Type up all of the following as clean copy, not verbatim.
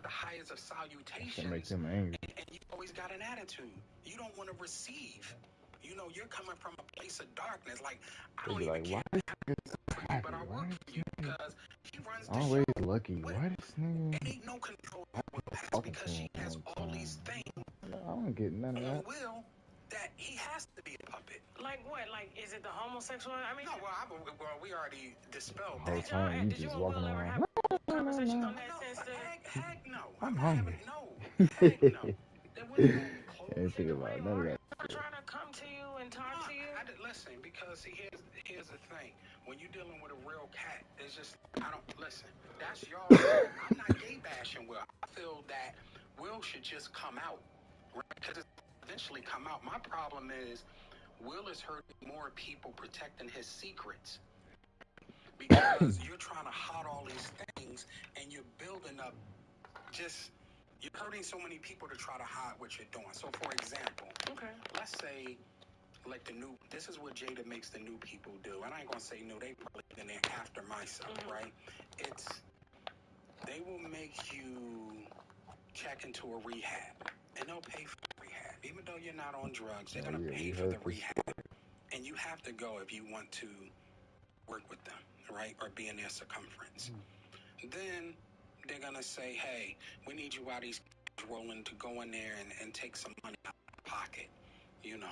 the highest of That makes salutations, him angry. and you always got an attitude. You don't want to receive. You know, you're coming from a place of darkness. Like, I They don't be even like, care why this for nigga you, happy? but I Why work this for you nigga because he runs the always show. lucky? Will. Why this nigga It ain't no control Will has talking to because she him has all the all time? these things I don't get none of on that. Will that he has to be a puppet. Like what? Like, is it the homosexual? I mean, No, well, we already dispelled The whole that. time you did you just and walking Will ever around. have conversations on No, that sense? heck no. I'm not hungry. having, no, heck no. There wouldn't be no Ain't closure. think about none of that. I'm trying to come to you and talk to you. Listen, because see, here's the thing. When you're dealing with a real cat, it's just, I don't, listen, that's y'all. I'm not gay bashing Will. I feel that Will should just come out, right? Because it's eventually come out. My problem is Will is hurting more people protecting his secrets because you're trying to hide all these things and you're building up just, you're hurting so many people to try to hide what you're doing. So, for example, Okay. let's say, like this is what Jada makes the new people do. And I ain't gonna say new, they probably been there after myself, right? They will make you check into a rehab, and they'll pay for the rehab. Even though you're not on drugs, they're gonna pay for the rehab. And you have to go if you want to work with them, right? Or be in their circumference. Then they're gonna say, hey, we need you while these rolling to go in there and take some money out of the pocket. You know,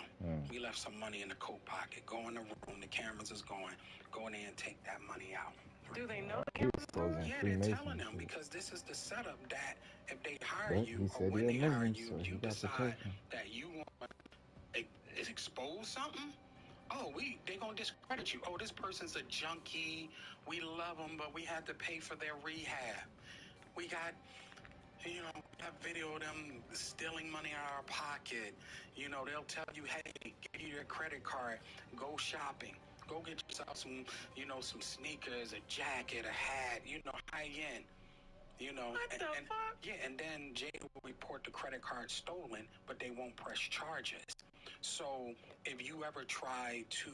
we left some money in the coat pocket. Go in the room, the cameras is going. Go in there and take that money out. Do they know the cameras? Yeah, they're telling them because this is the setup that if they hire But you he or said when he they a hire Muslim, you, so he you got decide protection. that you want to expose something. Oh, they gonna discredit you. Oh, this person's a junkie. We love them, but we had to pay for their rehab. We got, you know, that video of them stealing money out of our pocket. You know, they'll tell you, hey, give you your credit card, go shopping. Go get yourself some, you know, some sneakers, a jacket, a hat, you know, high end. You know, What the fuck? Yeah, and then Jada will report the credit card stolen, but they won't press charges. So if you ever try to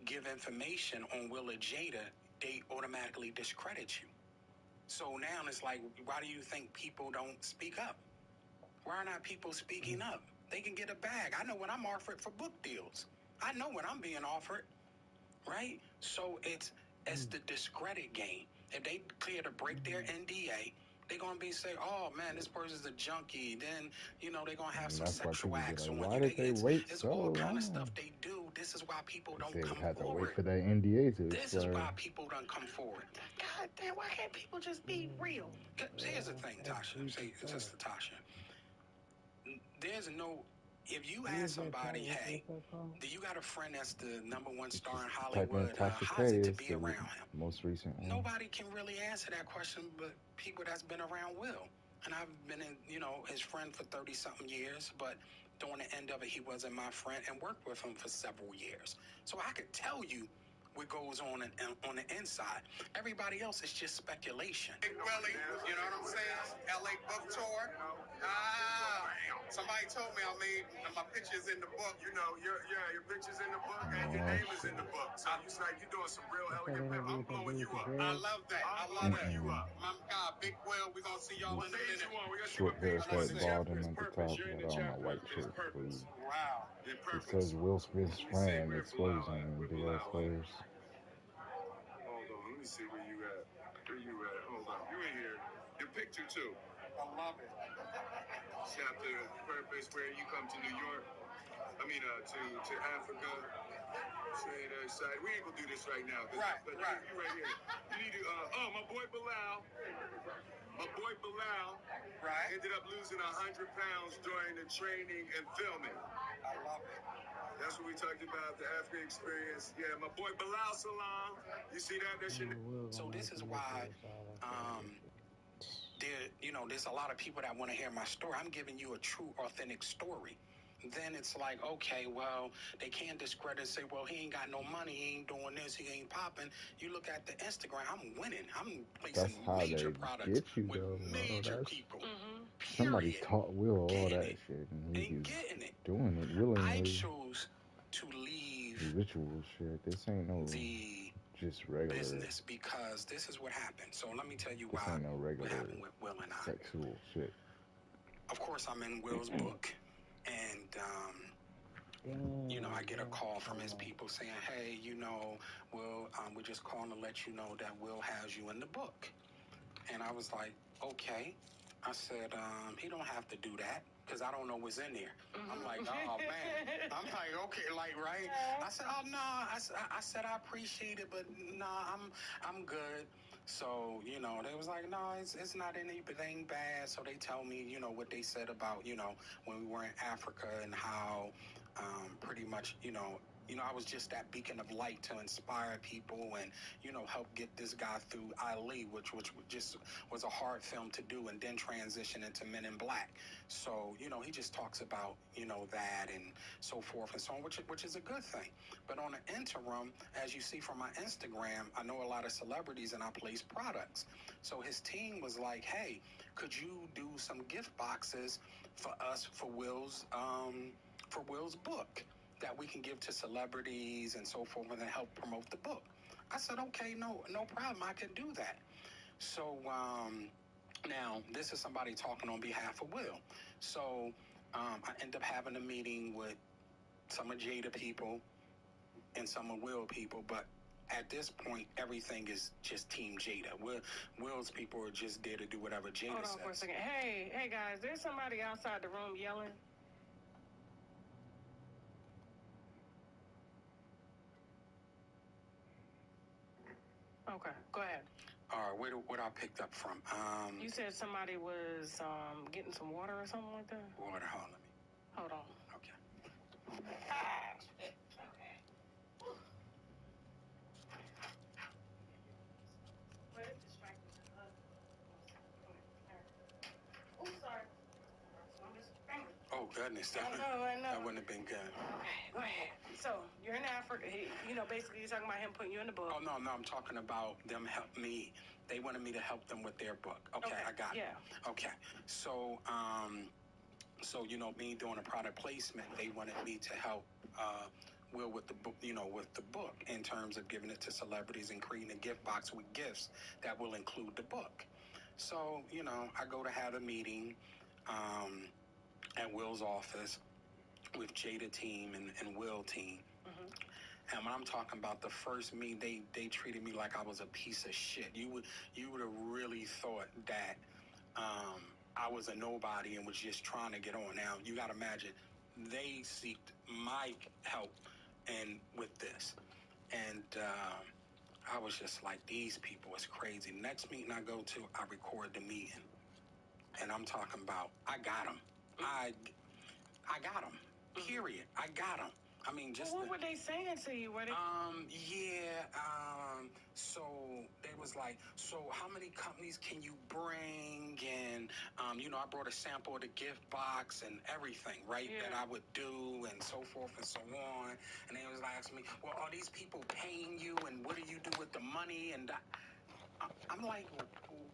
give information on Will or Jada, they automatically discredit you. So now it's like, why do you think people don't speak up? Why are not people speaking up? They can get a bag. I know when I'm offered for book deals. I know when I'm being offered, right? So it's the discredit game. If they clear to break their NDA, they're gonna say, "Oh man, this person's a junkie." Then you know they're gonna have some sexual acts on why you. did they wait It's so all kind of long? stuff they do. This is why people don't They come had to wait forward. for that NDA to This is expire. why people don't come forward. God damn, why can't people just be real? Here's the thing, Tasha. Say, Sister Tasha. There's no. If you ask somebody, hey, do you got a friend that's the #1 star in Type in Hollywood? Tasha How's K it to is be the around him? most recent one. Nobody can really answer that question but people that's been around Will. And I've been his friend for 30 something years, but during the end of it, he wasn't my friend and worked with him for several years. So I could tell you what goes on on the inside. Everybody else is just speculation. Big Willie, you know what I'm saying? LA book tour. Somebody told me my picture's in the book. You know, your picture's in the book and your name is in the book. So you like you're doing some real elegant rap. I'm blowing you up. I love that. I'm blowing you up. My God, Big Will, we're gonna see y'all in a minute. Short haircut, balding at the top, got on a white shirt, please. It says Will Smith's friend exposing big ass players. Hold on, let me see where you at. Where you at? Hold on. You in here. Your picture too. I love it. Chapter purpose where you come to New York. I mean to Africa. Straight side. We ain't gonna do this right now. Right. You right here. You need to my boy Bilal. My boy Bilal ended up losing 100 pounds during the training and filming. I love it. That's what we talked about, the African experience. Yeah, my boy Bilal Salam. You see that? That shit. So this is why there's a lot of people that want to hear my story. I'm giving you a true, authentic story. Then it's like, okay, well, they can't discredit and say, well, he ain't got no money, he ain't doing this, he ain't popping. You look at the Instagram, I'm winning. I'm placing major products with major people. Somebody taught Will all that shit, and he was doing it willingly. I chose to leave the ritual shit. This ain't no the just regular. business, because this is what happened. So let me tell you This ain't no what regular happened with Will and I. sexual shit. Of course, I'm in Will's book, and I get a call from his people saying, "Hey, Will, we're just calling to let you know that Will has you in the book." And I was like, "Okay." I said, "He don't have to do that because I don't know what's in there." I'm like, "Oh man." I'm like, "Okay, like, right?" I said, "Oh no." I said, "I appreciate it, but nah, I'm good." So, they was like, "No, it's not anything bad." So they tell me, what they said about, when we were in Africa and how, pretty much, I was just that beacon of light to inspire people and, help get this guy through Ali, which just was a hard film to do, and then transition into Men in Black. So, he just talks about, that and so forth and so on, which is a good thing. But on the interim, as you see from my Instagram, I know a lot of celebrities and I place products. So his team was like, "Hey, could you do some gift boxes for us for Will's book that we can give to celebrities and so forth and then help promote the book?" I said, "Okay, no problem. I can do that." So now this is somebody talking on behalf of Will. So I end up having a meeting with some of Jada people and some of Will people, but at this point, everything is just Team Jada. Will's people are just there to do whatever Jada says. Hold on for a second. Hey guys, there's somebody outside the room yelling. Okay, go ahead. All right, what I picked up from? You said somebody was getting some water or something like that? Water, Hold on. Okay. Oh, goodness. I know. That wouldn't have been good. Okay, go ahead. So, you're in Africa. Basically, you're talking about him putting you in the book. Oh, no, I'm talking about them help me. They wanted me to help them with their book. Okay, I got it. Yeah. Okay. So, me doing a product placement, they wanted me to help Will with the book, in terms of giving it to celebrities and creating a gift box with gifts that will include the book. So, I go to have a meeting at Will's office with Jada team and Will team. And when I'm talking about the first meeting, they treated me like I was a piece of shit. You would have really thought that I was a nobody and was just trying to get on. Now you got to imagine they seeked my help and with this, and I was just like, these people is crazy. Next meeting I go to, I record the meeting, and I'm talking about I got them. I got them. Period. I got them. I mean, just what were they saying to you? Were they? So they was like, "So how many companies can you bring?" And I brought a sample of the gift box and everything, right? Yeah. That I would do and so forth and so on. And they was like asking me, "Well, are these people paying you? And what do you do with the money?" And I'm like,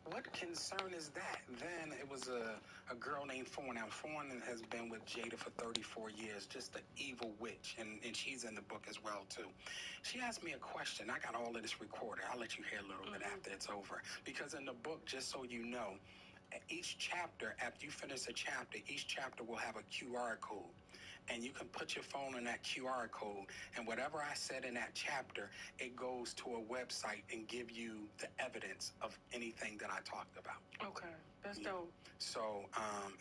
what concern is that? Then it was a girl named Fawn. Now, Fawn has been with Jada for 34 years, just an evil witch, and she's in the book as well, too. She asked me a question. I got all of this recorded. I'll let you hear a little bit after it's over. Because in the book, just so you know, each chapter, after you finish a chapter, each chapter will have a QR code. And you can put your phone on that QR code, and whatever I said in that chapter, it goes to a website and give you the evidence of anything that I talked about. Okay, that's dope. So,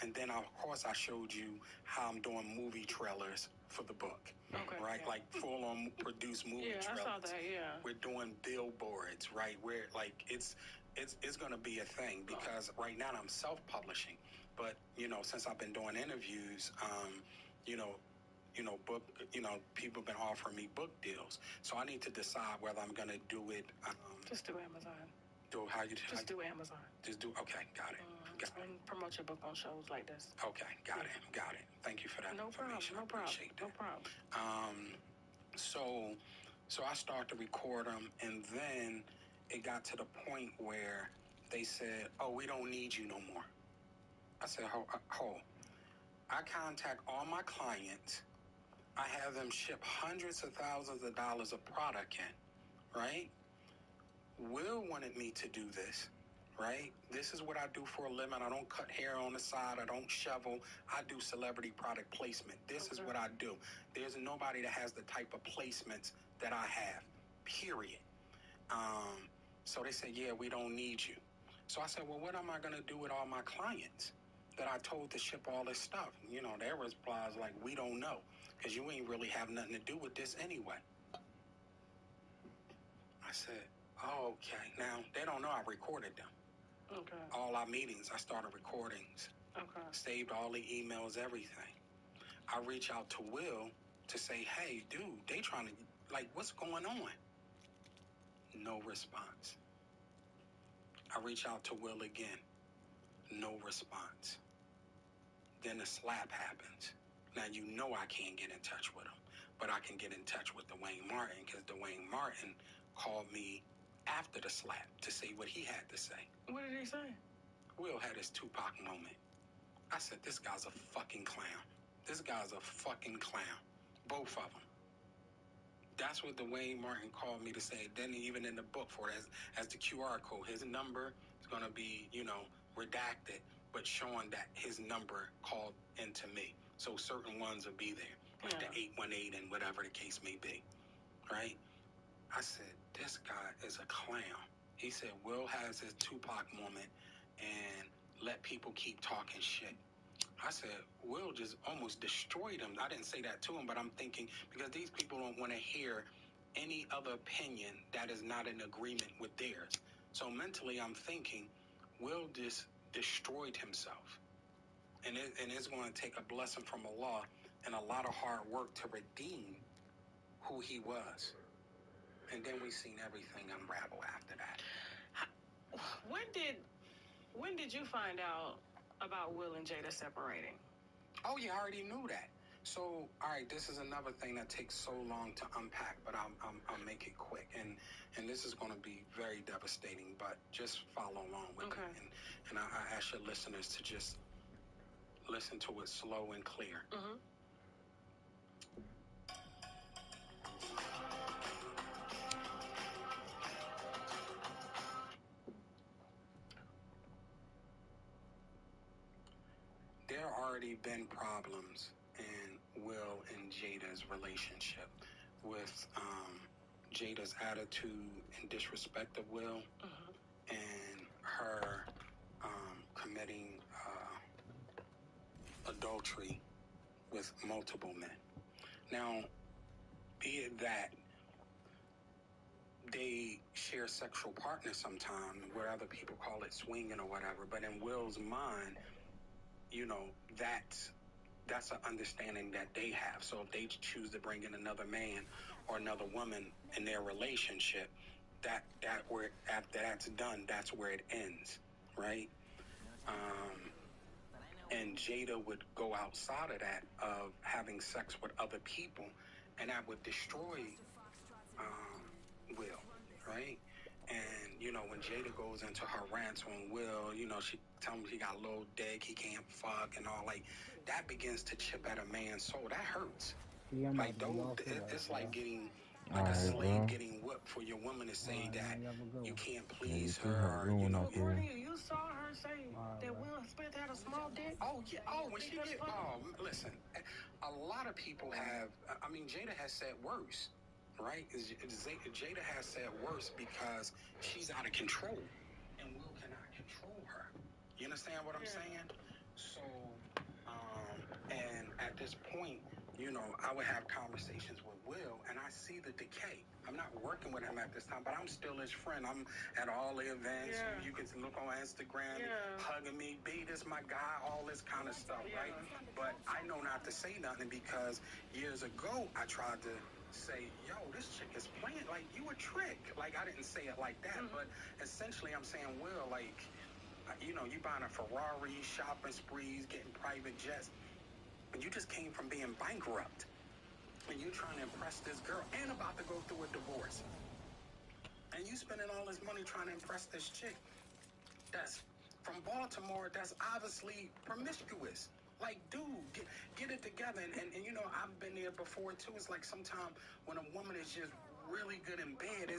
and then of course I showed you how I'm doing movie trailers for the book. Okay, right? yeah. Like full on produced movie trailers. Yeah, I saw that. Yeah. We're doing billboards, right? Where like it's going to be a thing because right now I'm self-publishing, but since I've been doing interviews, book, people have been offering me book deals. So I need to decide whether I'm going to do it. Just do Amazon. Do how you just do Amazon. Just do. Okay, got it. And promote your book on shows like this. Okay, got it. Thank you for that information. No problem. Appreciate that. No problem. So I started to record them, and then it got to the point where they said, "Oh, we don't need you no more." I said, "Ho." I contact all my clients. I have them ship hundreds of thousands of dollars of product in, right? Will wanted me to do this, right? This is what I do for a living. I don't cut hair on the side. I don't shovel. I do celebrity product placement. This is what I do. There's nobody that has the type of placements that I have, period. So they said, yeah, we don't need you. So I said, well, what am I going to do with all my clients that I told to ship all this stuff? You know, their reply is like, we don't know, because you ain't really have nothing to do with this anyway. I said, oh, okay. Now, they don't know I recorded them. Okay. All our meetings, I started recordings. Okay. Saved all the emails, everything. I reach out to Will to say, hey, dude, they trying to, like, what's going on? No response. I reach out to Will again. No response. Then the slap happens. Now, you know I can't get in touch with him, but I can get in touch with Dwayne Martin, because Dwayne Martin called me after the slap to say what he had to say. What did he say? Will had his Tupac moment. I said, this guy's a fucking clown. This guy's a fucking clown. Both of them. That's what Dwayne Martin called me to say. Then even in the book for it, as the QR code, his number is going to be, you know, redacted, but showing that his number called into me. So certain ones will be there, like the 818 and whatever the case may be, right? I said, this guy is a clown. He said, Will has his Tupac moment and let people keep talking shit. I said, Will just almost destroyed him. I didn't say that to him, but I'm thinking, because these people don't want to hear any other opinion that is not in agreement with theirs. So mentally, I'm thinking, Will just destroyed himself. And it's going to take a blessing from Allah and a lot of hard work to redeem who he was. And then we seen everything unravel after that. When did you find out about Will and Jada separating? Oh, yeah, I already knew that. So, all right, this is another thing that takes so long to unpack, but I'll make it quick. And this is going to be very devastating, but just follow along with it. And I ask your listeners to just listen to it slow and clear. Mm-hmm. There already been problems in Will and Jada's relationship with Jada's attitude and disrespect of Will, and her committing adultery with multiple men. Now, be it that they share sexual partners sometime, where other people call it swinging or whatever, but in Will's mind, you know, that's an understanding that they have. So if they choose to bring in another man or another woman in their relationship, that where after that's done, that's where it ends, right? And Jada would go outside of that, of having sex with other people, and that would destroy Will, right? And, you know, when Jada goes into her rants on Will, you know, she tells him he got a little dick, he can't fuck and all, like, that begins to chip at a man's soul. That hurts. Yeah, like, it's like getting, like a slave getting whipped for your woman to say that you can't please her, or, you know. According to you, saw her say that Will Smith had a small dick? Oh, yeah. Oh, when she get, listen, a lot of people have, I mean, Jada has said worse. Right? Jada has said worse because she's out of control, and Will cannot control her. You understand what I'm saying? So, and at this point, you know, I would have conversations with Will, and I see the decay. I'm not working with him at this time, but I'm still his friend. I'm at all the events. You can look on Instagram, hugging me, B, this my guy, all this kind of stuff, right? But I know not to say nothing, because years ago, I tried to say, yo, this chick is playing, like, you a trick. Like, I didn't say it like that, but essentially I'm saying, Will, like, you know, you buying a Ferrari, shopping sprees, getting private jets, and you just came from being bankrupt, and you trying to impress this girl and about to go through a divorce, and you spending all this money trying to impress this chick that's from Baltimore, that's obviously promiscuous. Like, dude, get it together. And you know, I've been there before too. It's like sometimes when a woman is just really good in bed.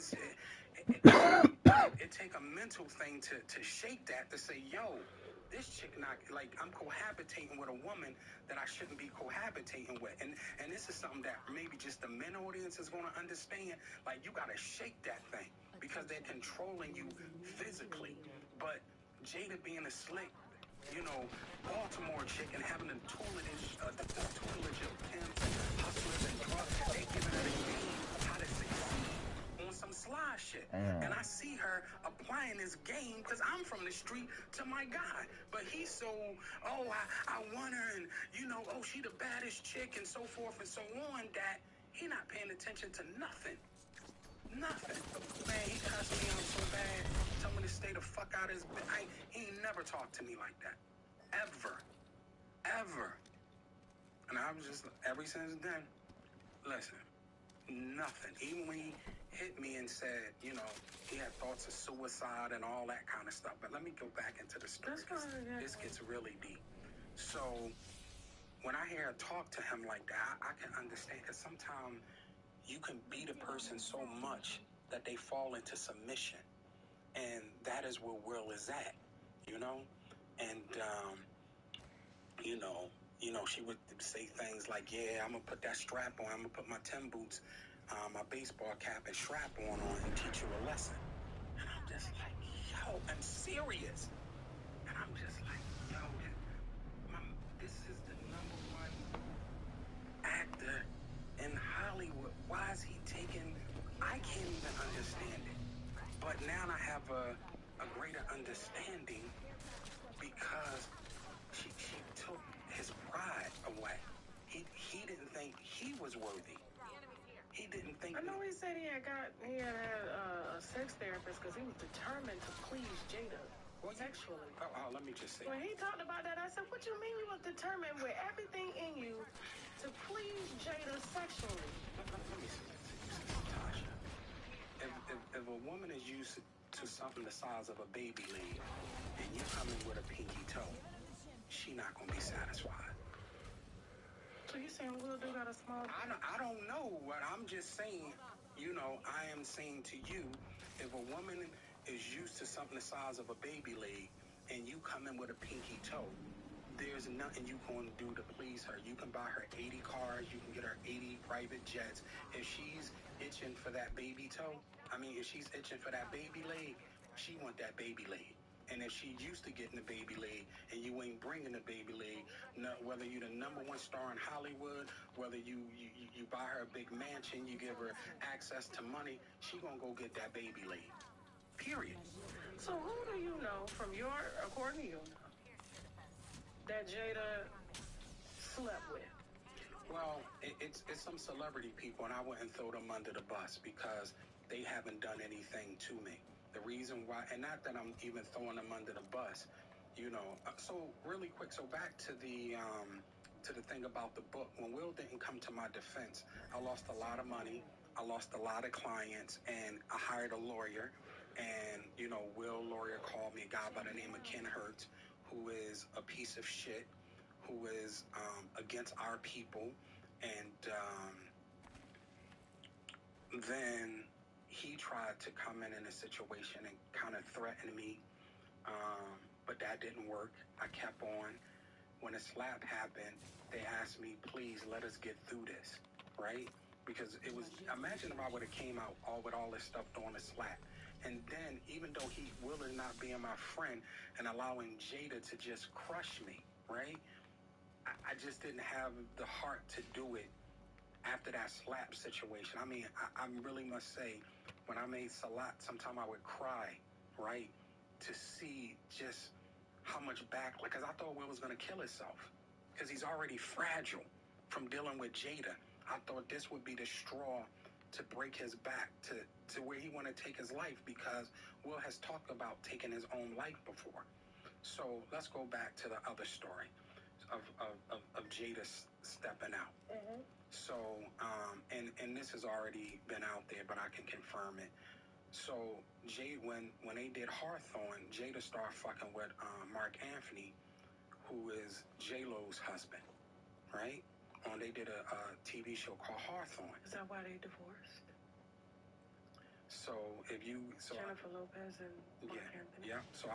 It take a mental thing to shake that, to say, yo, this chick not, like, I'm cohabitating with a woman that I shouldn't be cohabitating with. And this is something that maybe just the men audience is going to understand. Like, you got to shake that thing because they're controlling you physically. But Jada being a slick, Baltimore chick and having the tutelage of pimps and hustlers and drugs, they giving her the game how to succeed on some sly shit. And I see her applying this game because I'm from the street to my guy. But he's so, I want her and, she the baddest chick and so forth and so on, that he not paying attention to nothing. Nothing. Man, he cussed me out so bad, told me to stay the fuck out of his bed. He ain't never talked to me like that. Ever. Ever. And I was just, ever since then, listen, nothing. Even when he hit me and said, he had thoughts of suicide and all that kind of stuff. But let me go back into the story because this gets really deep. So when I hear her talk to him like that, I can understand, because sometimes you can beat a person so much that they fall into submission. And that is where Will is at, And, she would say things like, yeah, I'm going to put that strap on. I'm going to put my Tim boots, my baseball cap and strap on and teach you a lesson. And I'm just like, yo, I'm serious. And I'm just like, yo, this is the #1 actor in Hollywood. Why is he taking, I can't even understand it. But now I have a greater understanding because she took his pride away. He didn't think he was worthy. He didn't think. I know he said he had had a sex therapist because he was determined to please Jada sexually. Let me just say. When he talked about that, I said, "What you mean you was determined with everything in you to please Jada sexually?" Let me say this, Tasha. If a woman is used to something the size of a baby leg, and you come in with a pinky toe, she not gonna be satisfied. So you saying Will do got a small? I don't know, but I'm just saying. I am saying to you, if a woman is used to something the size of a baby leg, and you come in with a pinky toe, there's nothing you can do to please her. You can buy her 80 cars, you can get her 80 private jets. If she's itching for that baby toe, if she's itching for that baby leg, she want that baby leg. And if she used to getting the baby leg and you ain't bringing the baby leg, whether you the #1 star in Hollywood, whether you buy her a big mansion, you give her access to money, she gonna go get that baby leg. Period. So who do you know according to you, that Jada slept with? Well, it's some celebrity people, and I wouldn't throw them under the bus because they haven't done anything to me. The reason why, and not that I'm even throwing them under the bus, So really quick, so back to the thing about the book. When Will didn't come to my defense, I lost a lot of money, I lost a lot of clients, and I hired a lawyer. And Will lawyer called me, a guy by the name of Ken Hertz, who is a piece of shit, who is against our people. And then he tried to come in a situation and kind of threaten me, but that didn't work. I kept on. When a slap happened, they asked me, please let us get through this, right? Because it was, imagine if I would have came out with all this stuff during the slap. And then, even though Will is not being my friend and allowing Jada to just crush me, right? I just didn't have the heart to do it after that slap situation. I really must say, when I made Salat, sometimes I would cry, right? To see just how much because I thought Will was going to kill himself because he's already fragile from dealing with Jada. I thought this would be the straw to break his back to where he want to take his life, because Will has talked about taking his own life before. So let's go back to the other story of Jada stepping out. Mm-hmm. So, and this has already been out there, but I can confirm it. So, when they did Hawthorne, Jada started fucking with Mark Anthony, who is J-Lo's husband, right? They did a TV show called Hawthorne. Is that why they divorced? So if you, Jennifer Lopez and Mark Anthony. Yeah. So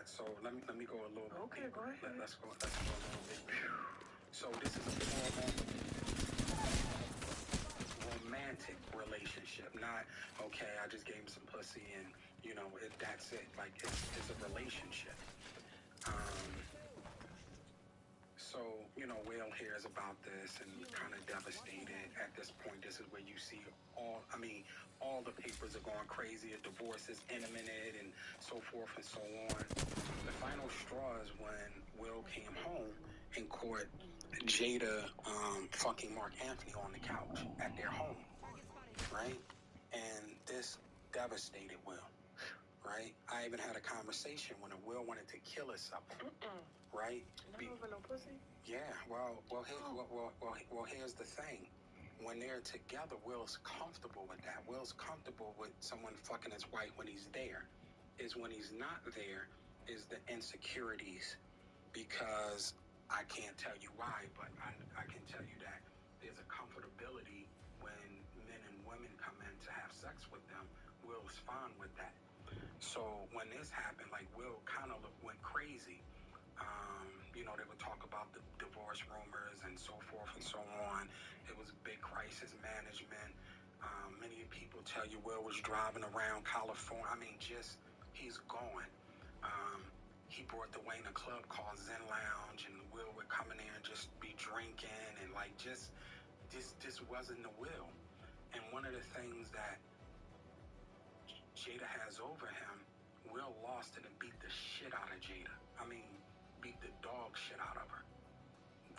so let me go a little bit. Okay, go ahead. Let's go a little bit. So this is a formal romantic relationship, not okay. I just gave him some pussy and that's it. Like it's a relationship. So, Will hears about this and kind of devastated. At this point, this is where you see all the papers are going crazy. A divorce is imminent and so forth and so on. The final straw is when Will came home and caught Jada fucking Mark Anthony on the couch at their home, right? And this devastated Will, right? I even had a conversation when Will wanted to kill himself, right? Not over no pussy? Yeah, here's the thing. When they're together, Will's comfortable with that. Will's comfortable with someone fucking his wife when he's there. Is when he's not there is the insecurities, because I can't tell you why, but I can tell you that there's a comfortability when men and women come in to have sex with them. Will's fine with that. So when this happened, like Will kind of went crazy. They would talk about the divorce rumors and so forth and so on. It was big crisis management. Many people tell you Will was driving around California. He's gone. He brought Dwayne a club called Zen Lounge, and Will would come in there and just be drinking and this wasn't the Will. And one of the things that Jada has over him, Will lost it and beat the shit out of Jada. Beat the dog shit out of her.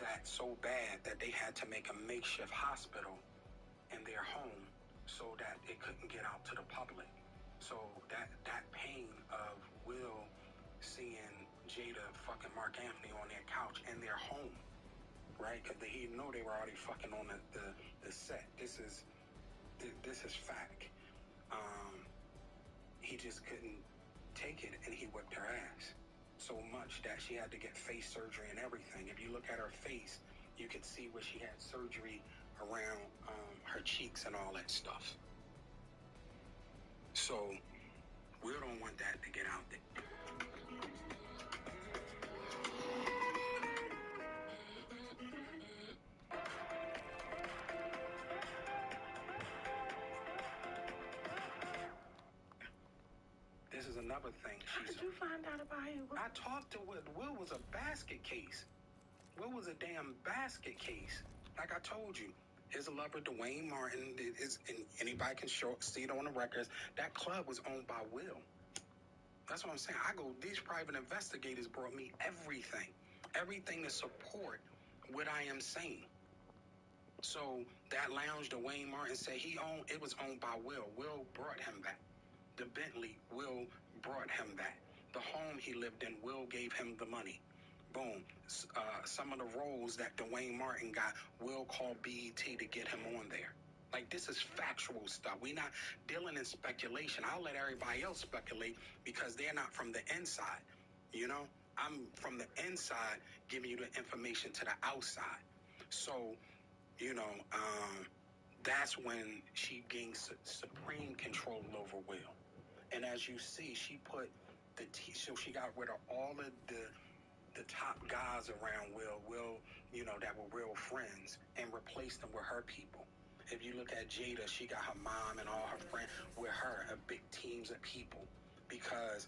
That so bad that they had to make a makeshift hospital in their home so that it couldn't get out to the public. So that pain of Will seeing Jada fucking Mark Anthony on their couch in their home, right? Because he know they were already fucking on the set. This is fact. He just couldn't take it, and he whipped her ass so much that she had to get face surgery and everything. If you look at her face, you could see where she had surgery around her cheeks and all that stuff. So we don't want that to get out there. This is another thing. How did you find out about him? I talked to Will. Will was a basket case. Will was a damn basket case. Like I told you, his lover, Dwayne Martin, and anybody can see it on the records. That club was owned by Will. That's what I'm saying. These private investigators brought me everything to support what I am saying. So that lounge, Dwayne Martin said it was owned by Will. Will brought him back. The Bentley, Will brought him back. The home he lived in, Will gave him the money. Boom. Some of the roles that Dwayne Martin got, Will called BET to get him on there. Like, this is factual stuff. We're not dealing in speculation. I'll let everybody else speculate because they're not from the inside. I'm from the inside giving you the information to the outside. So, that's when she gains supreme control over Will. And as you see, she put so she got rid of all of the top guys around Will, that were real friends, and replaced them with her people. If you look at Jada, she got her mom and all her friends with her, big teams of people, because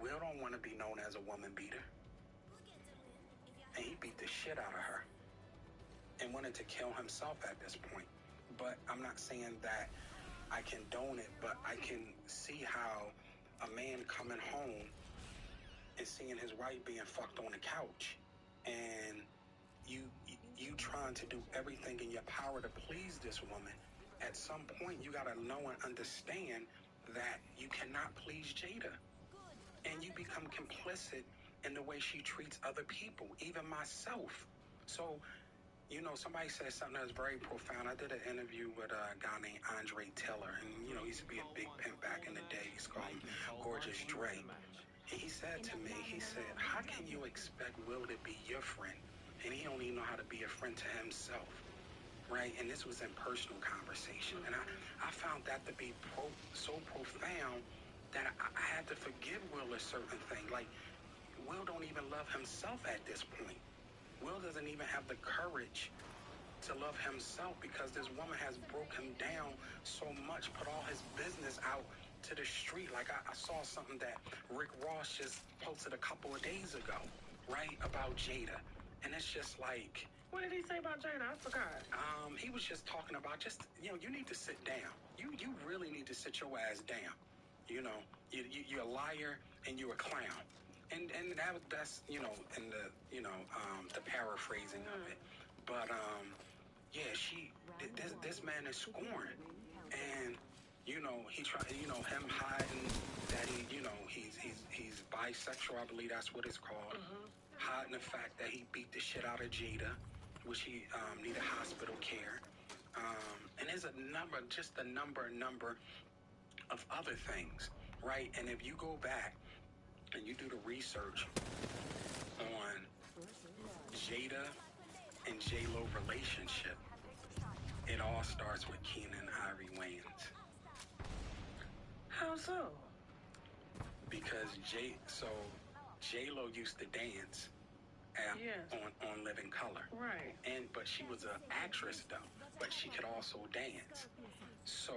Will don't want to be known as a woman beater. And he beat the shit out of her and wanted to kill himself at this point. But I'm not saying that I condone it, but I can see how a man coming home and seeing his wife being fucked on the couch, and you trying to do everything in your power to please this woman, at some point you gotta know and understand that you cannot please Jada, and you become complicit in the way she treats other people, even myself. So, somebody said something that was very profound. I did an interview with a guy named Andre Tiller, and he used to be a big pimp back in the day. He's called Gorgeous Dre. And he said to me, how can you expect Will to be your friend? And he don't even know how to be a friend to himself. right? And this was in personal conversation. And I found that to be so profound that I had to forgive Will a certain thing. Like, Will don't even love himself at this point. Will doesn't even have the courage to love himself because this woman has broke him down so much, put all his business out to the street. Like I saw something that Rick Ross just posted a couple of days ago, right, about Jada. And it's just like... What did he say about Jada? I forgot. He was just talking about you need to sit down. You really need to sit your ass down. You're a liar and you're a clown. And that's, in the, the paraphrasing of it. But, yeah, this man is scorned. And, he tried, him hiding that he's bisexual, I believe that's what it's called. Hiding the fact that he beat the shit out of Jada, which he needed hospital care. And there's a number of other things, right? And if you go back and you do the research on Jada and J-Lo relationship, it all starts with Keenen Ivory Wayans. How so? Because J-Lo used to dance on Living Color. Right. But she was an actress though, but she could also dance. So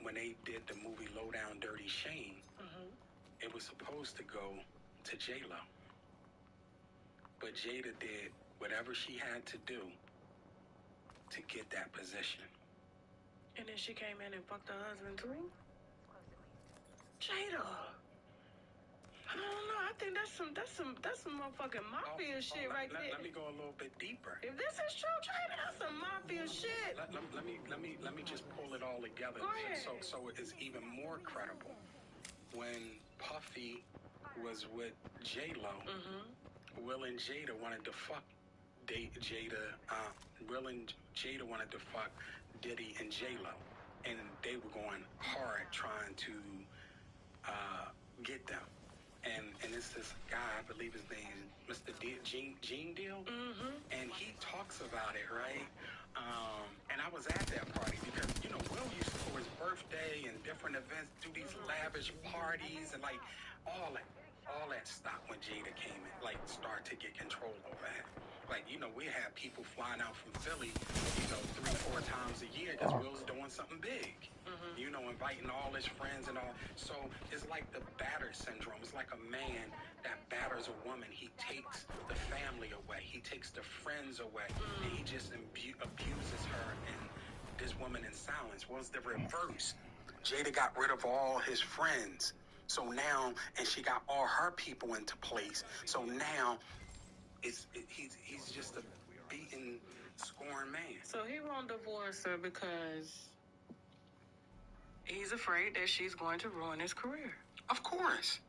when they did the movie Low Down Dirty Shame, it was supposed to go to J-Lo. But Jada did whatever she had to do to get that position. And then she came in and fucked her husband too? Jada. I don't know. I think that's some motherfucking mafia shit right there. Let me go a little bit deeper. If this is true, Jada, that's some mafia shit. Let me just pull it all together. Go ahead. So it's even more credible. When Puffy was with J-Lo, Will and Jada wanted to fuck Jada. Will and Jada wanted to fuck Diddy and J-Lo, and they were going hard trying to get them. And it's this guy, I believe his name is Mr. Gene Deal, and he talks about it, right? And I was at that party because Will used to, for his birthday and different events, do these lavish parties and like all that stopped when Jada came in, like start to get control over that. Like we have people flying out from Philly, 3-4 times a year because Will's doing something big. Inviting all his friends and all. So it's like the battered syndrome. It's like a man that batters a woman. He takes the family away. He takes the friends away. And he just abuses her and this woman in silence. Was the reverse. Jada got rid of all his friends. So now, and she got all her people into place. So now, he's just a beaten, scorned man. So he won't divorce her because he's afraid that she's going to ruin his career. Of course.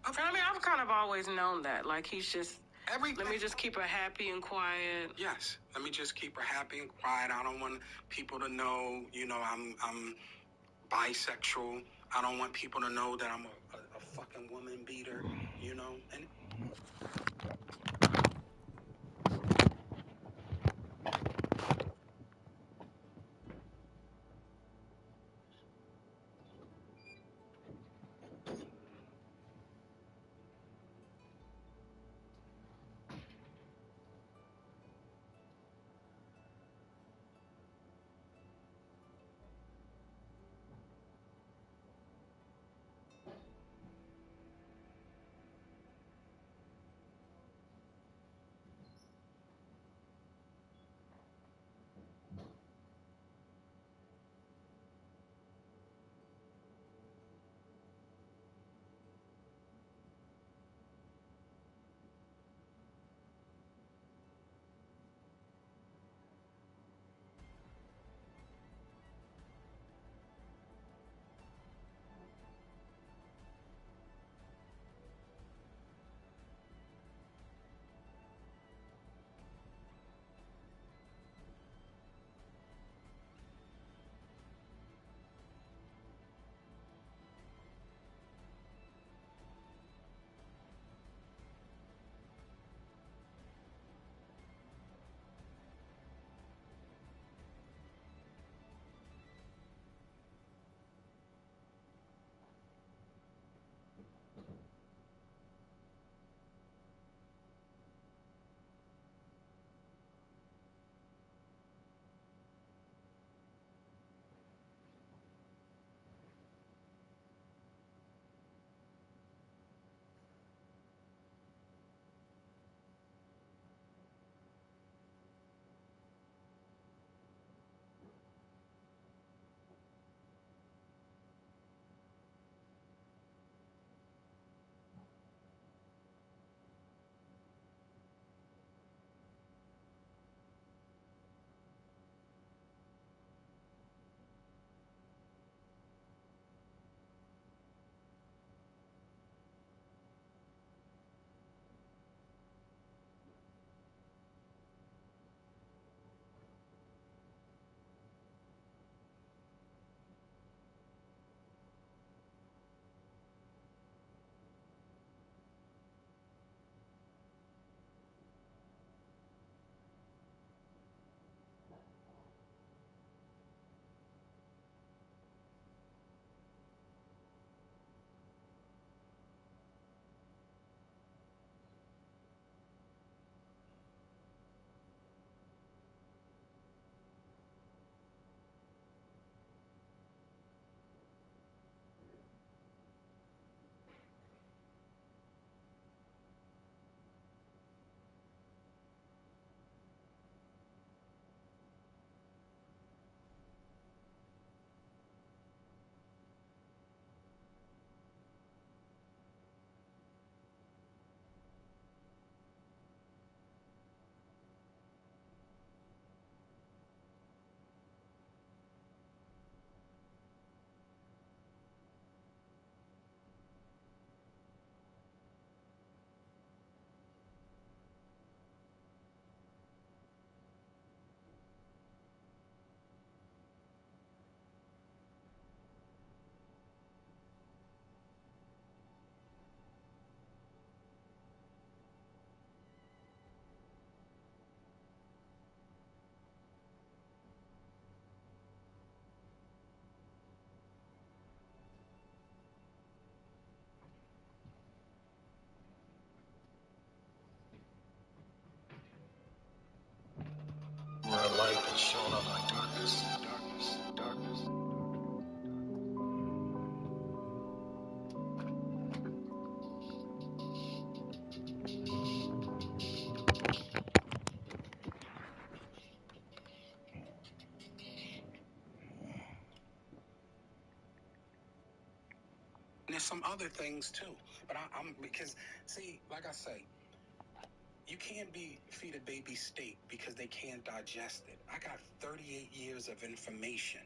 I've kind of always known that. Like, he's just... Let me just keep her happy and quiet. Yes. Let me just keep her happy and quiet. I don't want people to know, I'm bisexual. I don't want people to know that I'm a fucking woman beater, And some other things too. But I'm because, see, like I say, you can't feed a baby steak because they can't digest it. I got 38 years of information,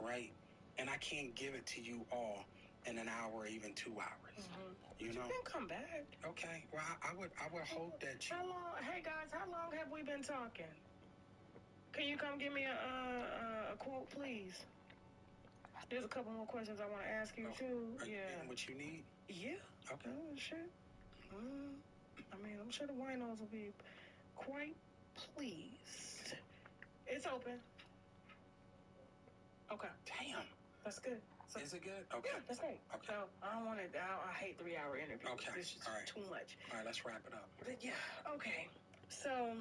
right? And I can't give it to you all in an hour or even 2 hours. Mm-hmm. You know? You can come back. Okay. Well, I would hope that you... How long? Hey, guys, how long have we been talking? Can you come give me a quote, please? There's a couple more questions I want to ask you, too. Are you yeah. getting what you need? Yeah. Okay. Oh, shit. I mean, I'm sure the winos will be quite pleased. It's open. Okay. Damn. That's good. So, is it good? Okay. Yeah, that's great. Okay. So, I don't want to... I hate 3-hour interviews. Okay. It's just too much. All right, let's wrap it up. But yeah, okay. So...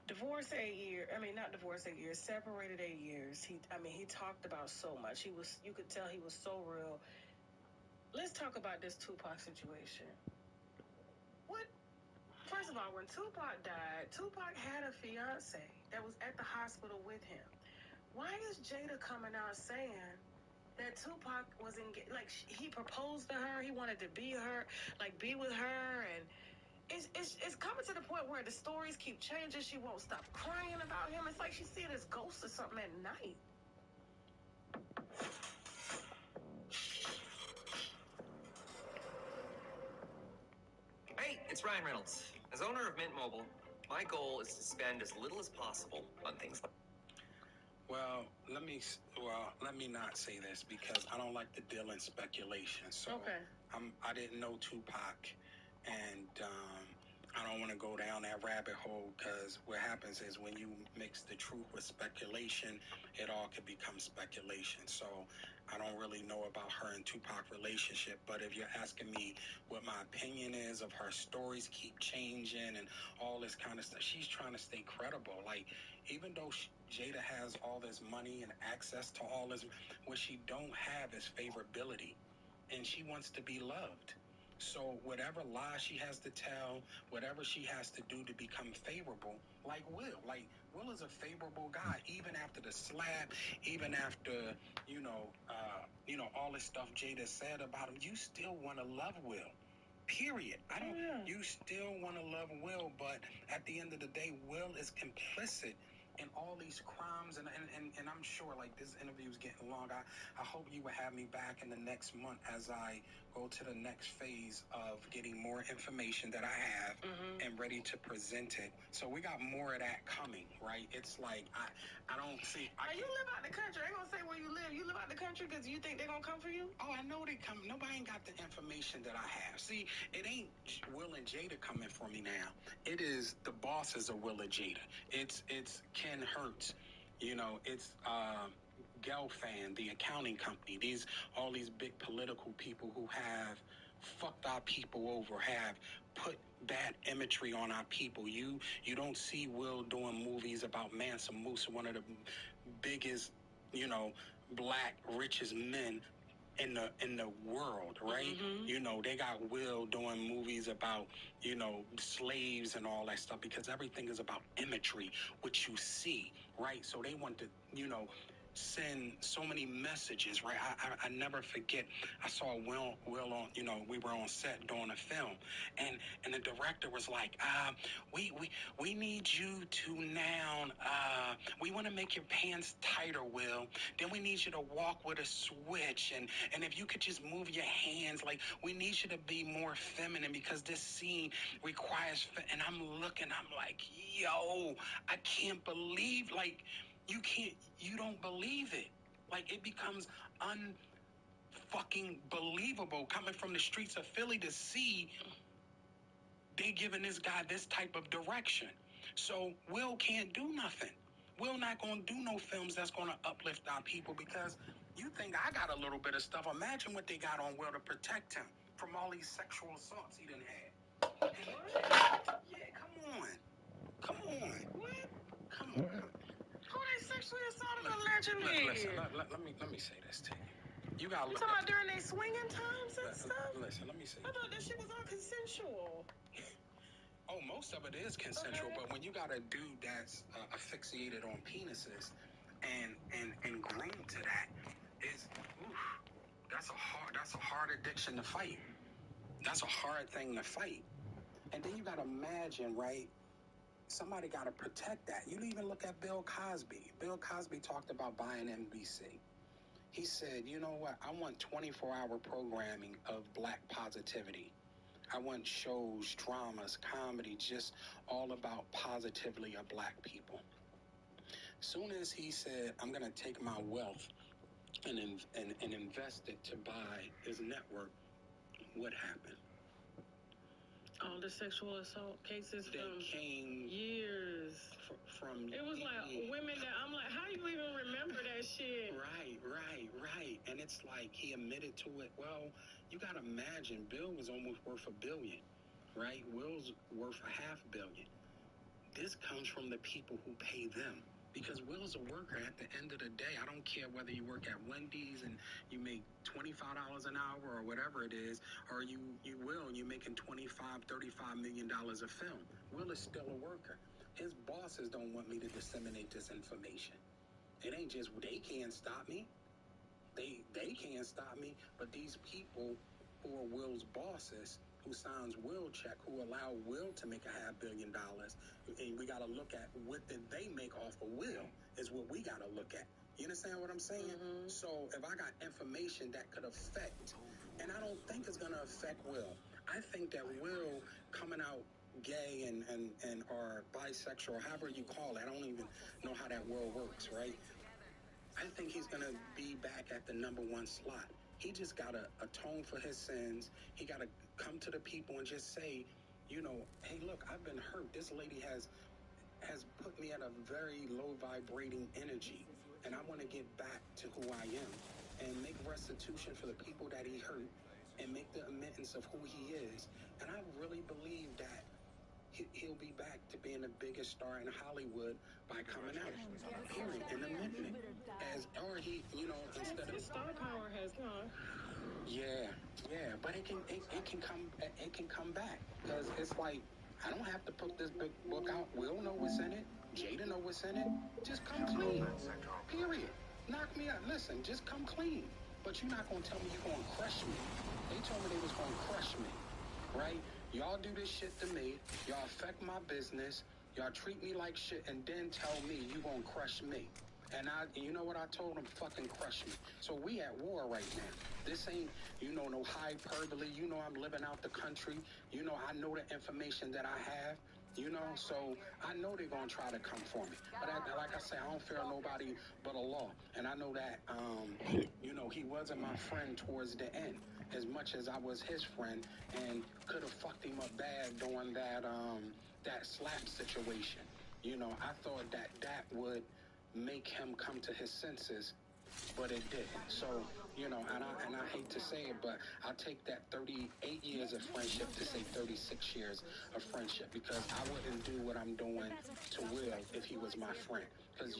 Divorced 8 years. I mean, not divorced 8 years. Separated 8 years. He talked about so much. You could tell he was so real. Let's talk about this Tupac situation. What? First of all, when Tupac died, Tupac had a fiance that was at the hospital with him. Why is Jada coming out saying that Tupac was like he proposed to her, he wanted to be with her, and it's coming to the point where the stories keep changing. She won't stop crying about him. It's like she's seeing his ghost or something at night. Hey, it's Ryan Reynolds. As owner of Mint Mobile, my goal is to spend as little as possible on things like... Well, let me not say this because I don't like to deal in speculation. So okay. I didn't know Tupac, and I don't want to go down that rabbit hole because what happens is when you mix the truth with speculation, it all could become speculation. So I don't really know about her and Tupac relationship, but if you're asking me what my opinion is of her stories keep changing and all this kind of stuff, she's trying to stay credible. Like, even though Jada has all this money and access to all this, what she don't have is favorability, and she wants to be loved. So whatever lie she has to tell, whatever she has to do to become favorable, like Will is a favorable guy, even after the slap, even after, all this stuff Jada said about him, you still want to love Will. Period. You still want to love Will, but at the end of the day, Will is complicit in all these crimes, and I'm sure, like, this interview is getting long. I hope you will have me back in the next month as I go to the next phase of getting more information that I have and ready to present it. So we got more of that coming, right? It's like, I don't see... you live out the country. I ain't gonna say where you live. You live out the country because you think they're gonna come for you? Oh, I know they come. Nobody ain't got the information that I have. See, it ain't Will and Jada coming for me now. It is the bosses of Will and Jada. It's Ken Hertz. It's Gelfand, the accounting company. All these big political people who have fucked our people over, have put bad imagery on our people. You don't see Will doing movies about Mansa Musa, one of the biggest, black richest men in the world, right? They got Will doing movies about, slaves and all that stuff because everything is about imagery, what you see, right? So they want to, send so many messages, right? I never forget. I saw Will on, we were on set doing a film, and the director was like, we need you to now, we want to make your pants tighter, Will. Then we need you to walk with a switch, and if you could just move your hands, like, we need you to be more feminine because this scene requires, and I'm like, yo, I can't believe, like, you don't believe it. Like, it becomes unfucking believable coming from the streets of Philly to see they giving this guy this type of direction. So Will can't do nothing. Will not gonna do no films that's gonna uplift our people because you think I got a little bit of stuff. Imagine what they got on Will to protect him from all these sexual assaults he done had. Yeah, come on. What? Come on. Who they sexually assaulted allegedly? Listen, let me say this to you. You got. You talking about during their swinging times and stuff? Listen, let me say. I thought that shit was all consensual. Oh, most of it is consensual, Okay. but when you got a dude that's asphyxiated on penises and groomed to that, is That's a hard addiction to fight. That's a hard thing to fight. And then you got to imagine, right? Somebody got to protect that. You even look at Bill Cosby. Bill Cosby talked about buying NBC. He said, you know what? I want 24-hour programming of black positivity. I want shows, dramas, comedy, just all about positively of black people. Soon as he said, I'm going to take my wealth and invest it to buy his network, what happened? All the sexual assault cases that from came years. From it was like women that I'm like, how you even remember that shit? Right. And it's like he admitted to it. Well, you got to imagine Bill was almost worth $1 billion, right? Will's worth $500 million. This comes from the people who pay them. Because Will's a worker at the end of the day. I don't care whether you work at Wendy's and you make $25 an hour or whatever it is, or you're making $25-35 million a film. Will is still a worker. His bosses don't want me to disseminate this information. It ain't just they can't stop me. They can't stop me, but these people who are Will's bosses, who signs Will check, who allow Will to make $500 million, and we got to look at what did they make off of Will is what we got to look at. You understand what I'm saying? Mm-hmm. So if I got information that could affect, and I don't think it's going to affect Will. I think that Will coming out gay and or bisexual, however you call it, I don't even know how that world works, right? I think he's going to be back at the number one slot. He just got to atone for his sins. He got to come to the people and just say, hey, look, I've been hurt. This lady has put me at a very low vibrating energy, and I want to get back to who I am and make restitution for the people that he hurt and make the admittance of who he is. And I really believe that he'll be back to being the biggest star in Hollywood by coming out. Period. And admitting it. Instead of his star power has gone. Yeah, but it can come back because it's like I don't have to put this big book out. We'll know what's in it. Jada know what's in it. Just come clean. Period. Knock me out. Listen, just come clean. But you're not gonna tell me you're gonna crush me. They told me they was gonna crush me, right? Y'all do this shit to me. Y'all affect my business. Y'all treat me like shit, and then tell me you gonna crush me. And you know what I told them? Fucking crush me. So we at war right now. This ain't, no hyperbole. I'm living out the country. I know the information that I have. So I know they're going to try to come for me. But like I say, I don't fear nobody but Allah. And I know that, he wasn't my friend towards the end as much as I was his friend and could have fucked him up bad during that slap situation. I thought that would make him come to his senses, but it didn't. So, and I hate to say it, but I'll take that 38 years of friendship to say 36 years of friendship, because I wouldn't do what I'm doing to Will if he was my friend. Because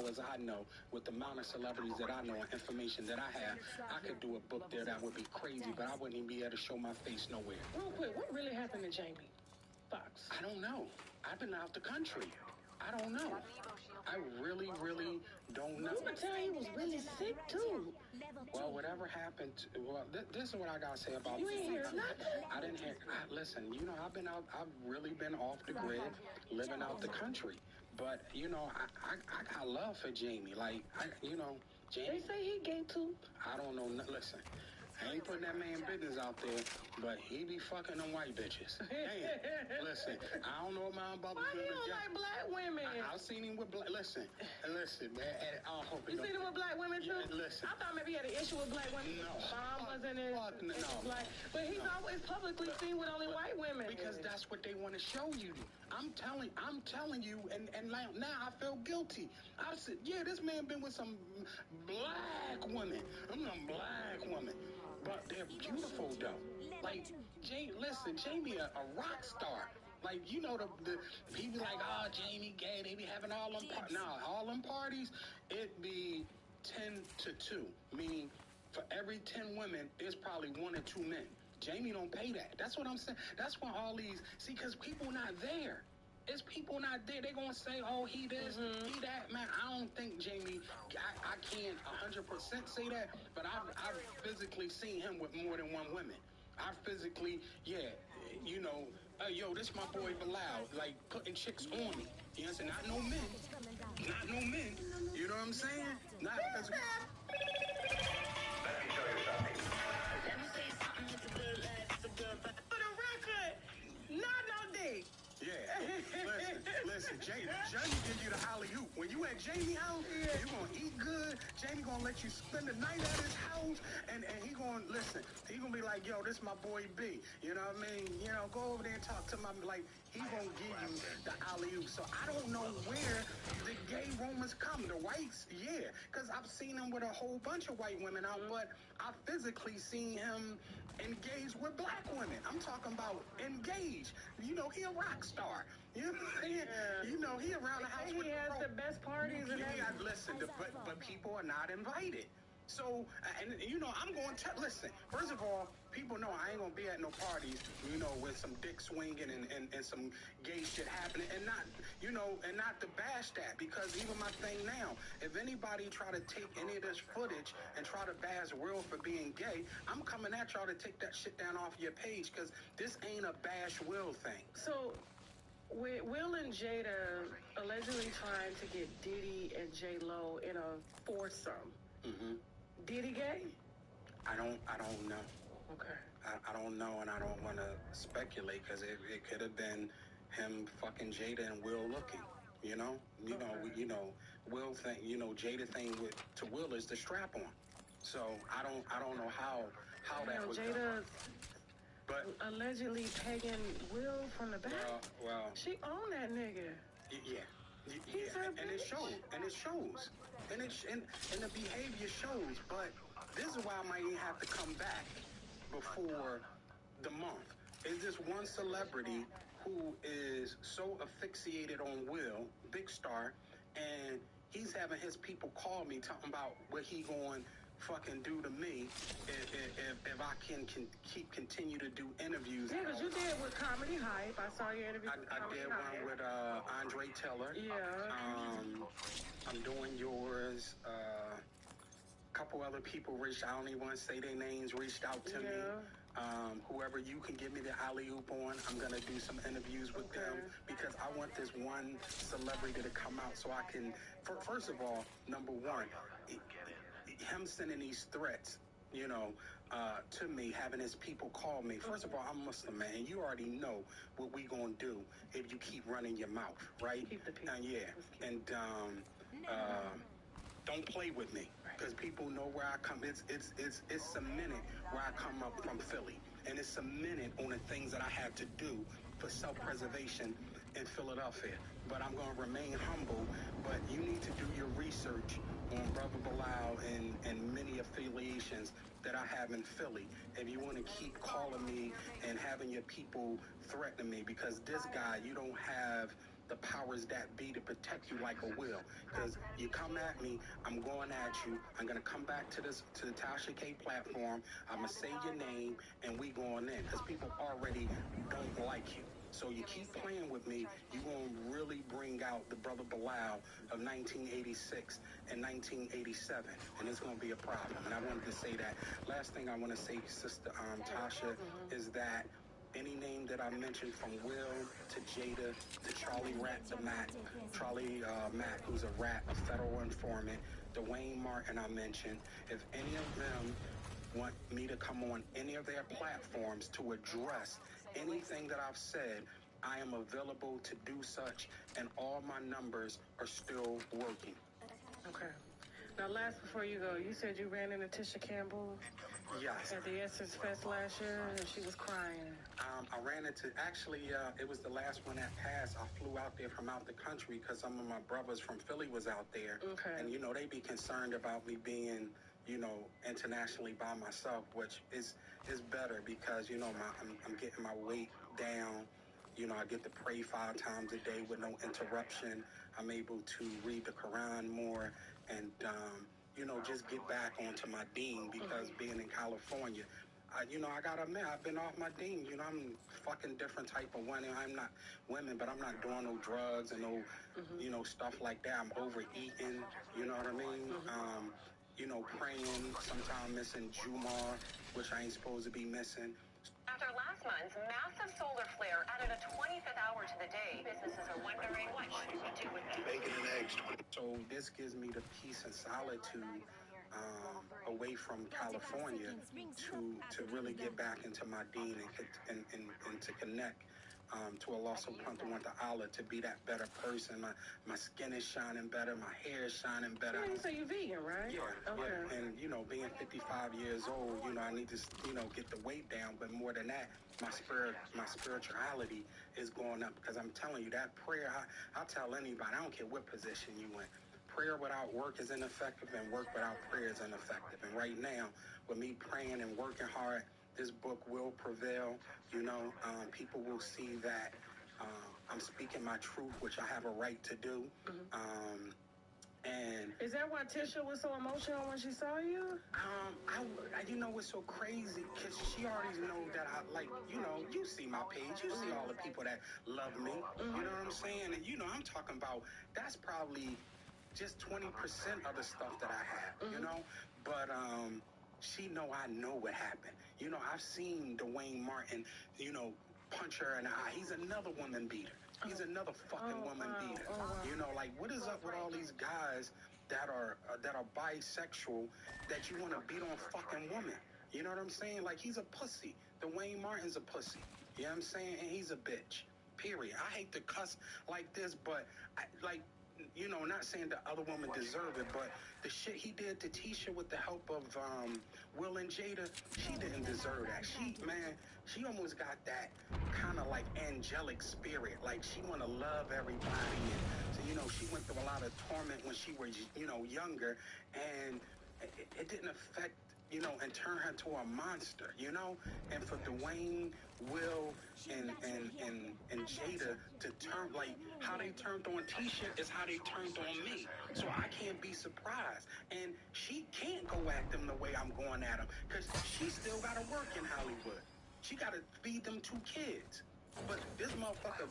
as I know, with the amount of celebrities that I know and information that I have, I could do a book there that would be crazy, but I wouldn't even be able to show my face nowhere. Real quick, what really happened to Jamie Foxx? I don't know. I've been out the country. I don't know. I really, really don't know. You could tell he was really sick, too. Well, whatever happened, this is what I gotta say about you. You ain't hear nothing? I didn't hear, listen, I've really been off the grid, living out the country. But, I got love for Jamie. Like, Jamie. They say he gay, too. I don't know. Listen. I ain't putting that man business out there, but he be fucking them white bitches. Damn. Listen, I don't know about Why he don't like black women? I've seen him with black. Listen, man. I hope you seen him with black women too? Yeah, listen. I thought maybe he had an issue with black women. No. Mom wasn't in. No. Black, but he's always publicly seen with only white women. Because that's what they want to show you. I'm telling you, and now I feel guilty. I said, yeah, this man been with some black women. I'm a black woman. But they're beautiful, though. Like, Jamie, a rock star. Like, the people like, Jamie gay, they be having all them parties. Nah, all them parties, it be 10 to 2. Meaning, for every 10 women, there's probably 1 or 2 men. Jamie don't pay that. That's what I'm saying. That's why all these, because people not there. It's people not there. They gonna say, oh, he this, he that. Man, I don't think Jamie. I can't 100% say that, but I've physically seen him with more than one woman. I physically, yeah, you know, yo, this my boy Bilal, like putting chicks on me. You understand? Not no men, not no men. You know what I'm saying? Not physical. Let me show you something. Let me say something. It's a good life. It's a good vibe. For the record, not no dick. Yeah, listen, Jamie give you the alley-oop. When you at Jamie's house, you gonna eat good. Jamie gonna let you spend the night at his house, and he gonna, listen, he gonna be like, yo, this my boy B. You know what I mean? You know, go over there and talk to my, like, he gonna give you the alley-oop. So I don't know where the gay rumors come. The whites, yeah, because I've seen him with a whole bunch of white women out, but I physically seen him engaged with black women. I'm talking about engaged. You know, he a rock star. You know what I'm saying? Yeah. You know, he around the house with He has the best parties and everything. listen, but people are not invited. So, and you know, I'm going to, listen, first of all, people know I ain't going to be at no parties, you know, with some dick swinging and some gay shit happening, and not, you know, and not to bash that, because even my thing now, if anybody try to take any of this footage and try to bash Will for being gay, I'm coming at y'all to take that shit down off your page, because this ain't a bash Will thing. So, with Will and Jada allegedly trying to get Diddy and J-Lo in a foursome. Mm-hmm. Diddy gay? I don't know. Okay. I don't know, and I don't want to speculate, because it could have been him fucking Jada and Will looking. You know, Will thing. You know, Jada thing to Will is the strap on. So I don't know how that was Jada done. But allegedly pegging Will from the back. Well, She owned that nigga. Yeah. And it shows, and the behavior shows. But this is why I might have to come back before the month. Is this one celebrity who is so asphyxiated on Will, big star, and he's having his people call me talking about what he going fucking do to me if I can continue to do interviews. Yeah, because you did with Comedy Hype. I saw your interview. I did one with Andre Teller. Yeah. I'm doing yours. Couple other people reached. I don't even want to say their names. Reached out to me. Whoever you can give me the alley-oop on, I'm gonna do some interviews with them, because I want this one celebrity to come out so I can. First of all, number one, him sending these threats, you know, to me, having his people call me. First of all, I'm Muslim, man, and you already know what we gonna do if you keep running your mouth, right? Keep the people. Yeah, and don't play with me, because people know where I come. It's a minute where I come up from Philly, and it's a minute on the things that I had to do for self-preservation in Philadelphia. But I'm going to remain humble. But you need to do your research on Brother Bilal and many affiliations that I have in Philly. If you want to keep calling me and having your people threatening me, because this guy, you don't have the powers that be to protect you like a Will. Because you come at me, I'm going at you. I'm going to come back to the Tasha K platform. I'm going to say your name, and we going in. Because people already don't like you. So you keep playing with me, you're going to really bring out the Brother Bilal of 1986 and 1987. And it's going to be a problem. And I wanted to say that. Last thing I want to say, Sister Tasha, is that any name that I mentioned, from Will to Jada to Charlie Mack, who's a rat, a federal informant, Dwayne Martin I mentioned, if any of them want me to come on any of their platforms to address anything that I've said, I am available to do such, and all my numbers are still working. Okay. Now, last before you go, you said you ran into Tisha Campbell. Yes. At the Essence Fest last year, and she was crying. I ran into, actually, it was the last one that passed. I flew out there from out the country because some of my brothers from Philly was out there. Okay. And, you know, they be concerned about me being, you know, internationally by myself, which is better, because, you know, I'm getting my weight down. You know, I get to pray 5 times a day with no interruption. I'm able to read the Quran more and, you know, just get back onto my deen, because being in California, I gotta admit, I've been off my dean. I'm fucking different type of women. I'm not women, but I'm not doing no drugs and no, stuff like that. I'm overeating. You know what I mean? Praying, sometimes missing Juma, which I ain't supposed to be missing. After last month's massive solar flare added a 25th hour to the day, businesses are wondering what should we do with it. Bacon and eggs. So this gives me the peace and solitude away from California to really get back into my deen and to connect to Allah subhanahu wa ta'ala, to be that better person. My skin is shining better, my hair is shining better. Yeah, so you vegan, right? Yeah, okay. Yeah. And being 55 years old, I need to get the weight down, but more than that, my spirituality is going up, because I'm telling you, that prayer, I'll tell anybody, I don't care what position you in, prayer without work is ineffective, and work without prayer is ineffective. And right now, with me praying and working hard, this book will prevail. People will see that I'm speaking my truth, which I have a right to do. And is that why Tisha was so emotional when she saw you? What's so crazy, because she already know that I, like, you see my page, you see all the people that love me. You know what I'm saying? And I'm talking about, that's probably just 20% of the stuff that I have. But she know I know what happened. I've seen Dwayne Martin, punch her in the eye. He's another woman beater. He's another fucking woman beater. Like, what is up with all these guys that are bisexual, that you want to beat on fucking women? You know what I'm saying? Like, he's a pussy. Dwayne Martin's a pussy. You know what I'm saying? And he's a bitch. Period. I hate to cuss like this, but not saying the other woman deserve it, but the shit he did to Tisha with the help of Will and Jada, she didn't deserve that. She almost got that kind of like angelic spirit. Like, she want to love everybody. And so, she went through a lot of torment when she was, younger, and it didn't affect, and turn her to a monster, and for Dwayne, Will, and Jada to turn, like, how they turned on Tisha is how they turned on me. So I can't be surprised. And she can't go at them the way I'm going at them, because she still got to work in Hollywood. She got to feed them 2 kids. But this motherfucker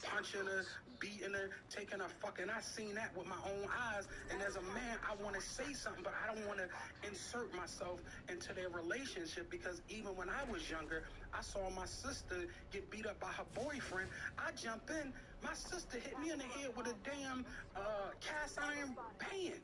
punching her, beating her, taking her fucking, I seen that with my own eyes. And as a man, I want to say something, but I don't want to insert myself into their relationship, because even when I was younger, I saw my sister get beat up by her boyfriend. I jump in, my sister hit me in the head with a damn cast iron pan.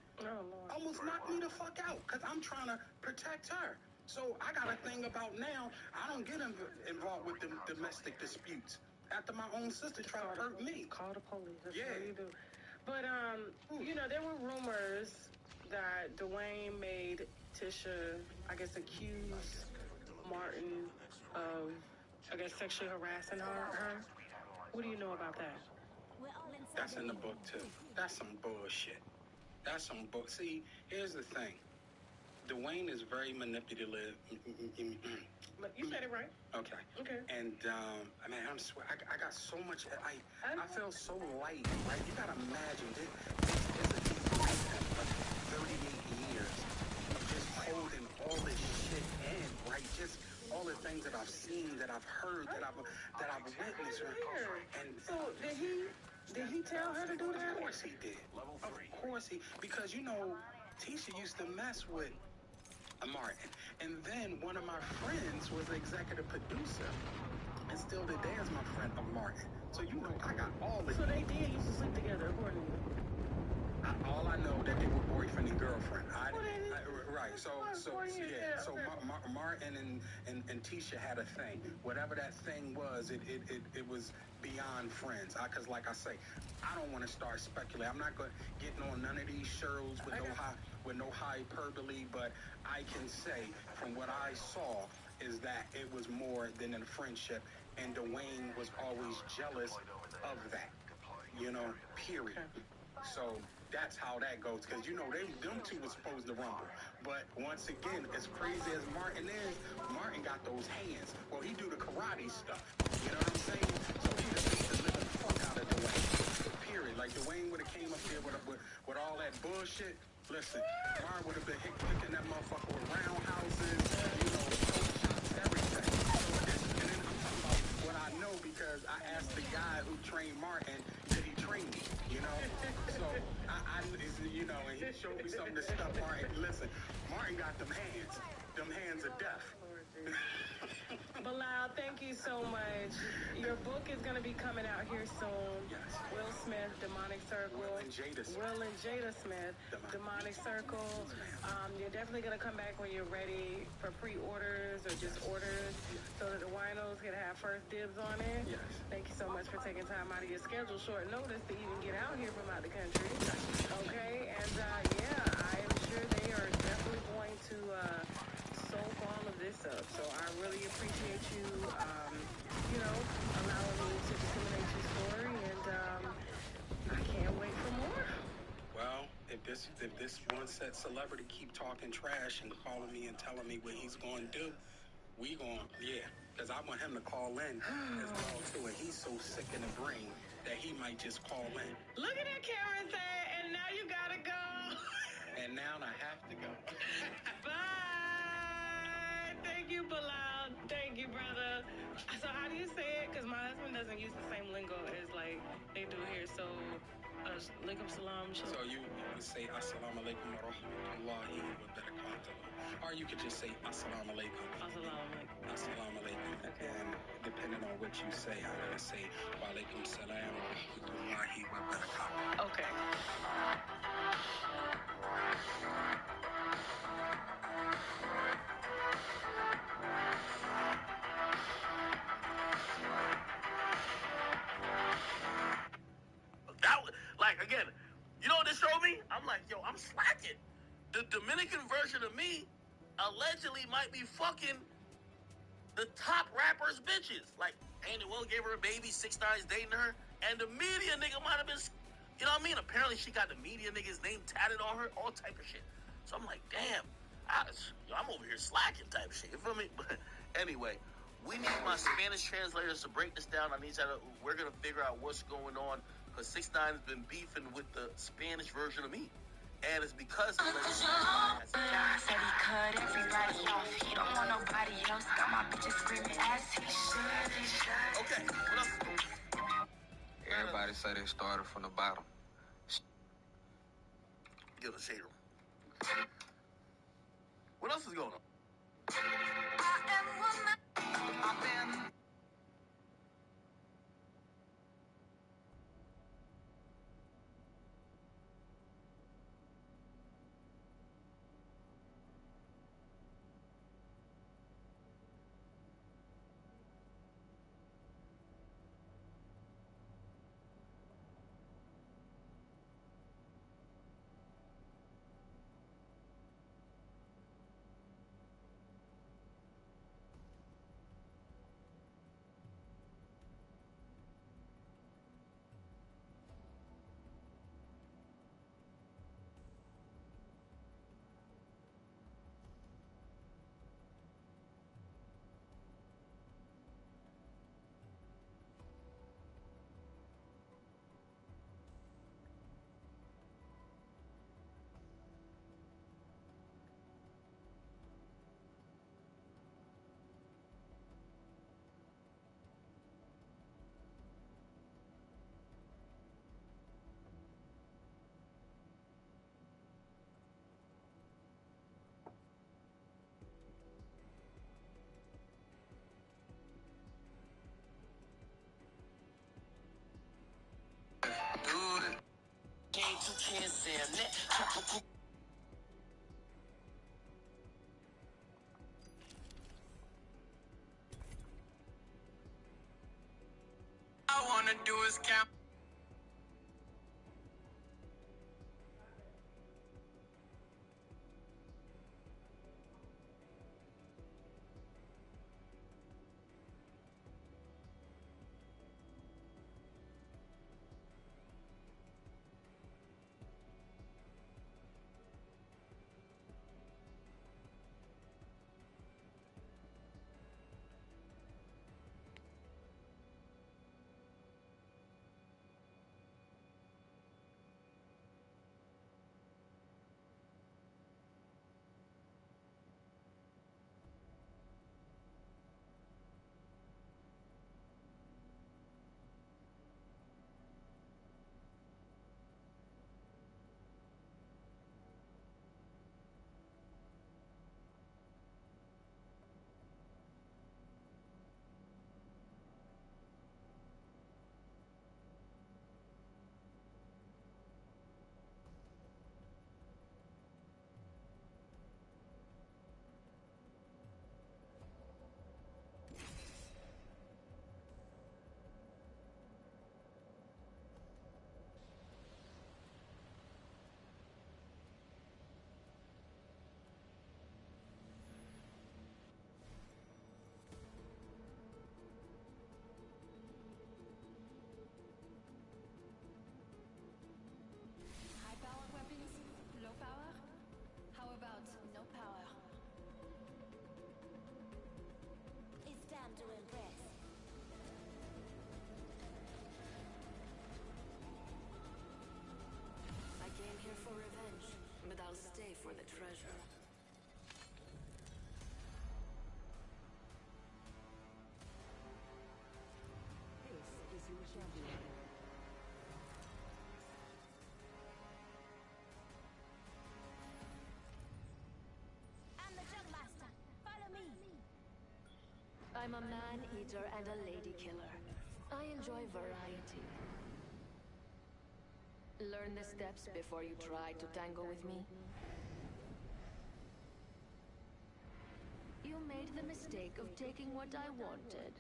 Almost knocked me the fuck out, because I'm trying to protect her. So I got a thing about now, I don't get involved with domestic disputes after my own sister tried to hurt me. Call the police. That's what you do. But, there were rumors that Dwayne made Tisha, I guess, accuse Martin of, I guess, sexually harassing her. What do you know about that? That's in the book, too. That's some bullshit. See, here's the thing. Dwayne is very manipulative. But you said it right. Okay. And I got so much. I feel so light. Right? You gotta imagine this is a deep of 38 years of just holding all this shit in. Right? Just all the things that I've seen, that I've heard, that I've witnessed. And so did he tell her to do that? Of course he did. Of course he, because Tisha used to mess with Martin. And then one of my friends was the executive producer, and still today is my friend of Martin. So I got all the... So they did used to sleep together, according to you? All I know that they were boyfriend and girlfriend. Right. So Martin and Tisha had a thing. Whatever that thing was, it was beyond friends. Because like I say, I don't want to start speculating. I'm not going to get on none of these shows with no hyperbole, but I can say from what I saw is that it was more than a friendship, and Dwayne was always jealous of that. Period. So that's how that goes, because them two were supposed to rumble. But once again, as crazy as Martin is, Martin got those hands. Well, he do the karate stuff. You know what I'm saying? So he just beat the living fuck out of Dwayne. Period. Like, Dwayne would have came up here with all that bullshit. Listen, Martin would have been hitting that motherfucker with roundhouses, choke shots I know because I asked the guy who trained Martin, could he train me? You know, so you know, and he showed me some of the stuff. Martin, listen, Martin got them hands. Them hands are deaf. Bilal, thank you so much. Your book is going to be coming out here soon. Yes. Will Smith, Demonic Circle. Will and Jada Smith. Will and Jada Smith, Demonic Circle. You're definitely going to come back when you're ready for pre-orders or just orders so that the winos can have first dibs on it. Yes. Thank you so much for taking time out of your schedule, short notice, to even get out here from out the country. Okay, and yeah, I am sure they are definitely going to soak all of this up. So I really appreciate you, you know, allowing me to disseminate your story, and I can't wait for more. Well, if this one set celebrity keep talking trash and calling me and telling me what he's going to do, we going, yeah, because I want him to call in as well too, and he's so sick in the brain that he might just call in. Look at that camera and say, and now you gotta go. And now I have to go. Bye. Thank you, Bilal. Thank you, brother. So how do you say it? Because my husband doesn't use the same lingo as like they do here. So, alaikum salam. So you would say assalamu alaikum wa rahmatullahi wa barakatuh. Or you could just say assalamu alaikum. Assalamu alaikum. Assalamu alaikum. Okay. And depending on what you say, I'm going to say wa alaikum salam wa rahmatullahi wa barakatuh. Okay. That like again, you know what this showed me? I'm like, yo, I'm slacking. The Dominican version of me allegedly might be fucking the top rappers' bitches. Like, Andy Will gave her a baby, 6ix9ine's dating her, and the media nigga might have been, you know what I mean? Apparently she got the media nigga's name tatted on her, all type of shit. So I'm like, damn, I'm over here slacking type of shit. You feel me? But anyway, we need my Spanish translators to break this down. We're gonna figure out what's going on, because 6ix9ine has been beefing with the Spanish version of me. And it's because said he cut everybody off. He don't want nobody else. Got my bitches screaming as he should. Okay, what else? Everybody say they started from the bottom. Get a shade room. What else is going on? I wanna do is count. I'm a man-eater and a lady killer. I enjoy variety. Learn the steps before you try to tango with me. You made the mistake of taking what I wanted.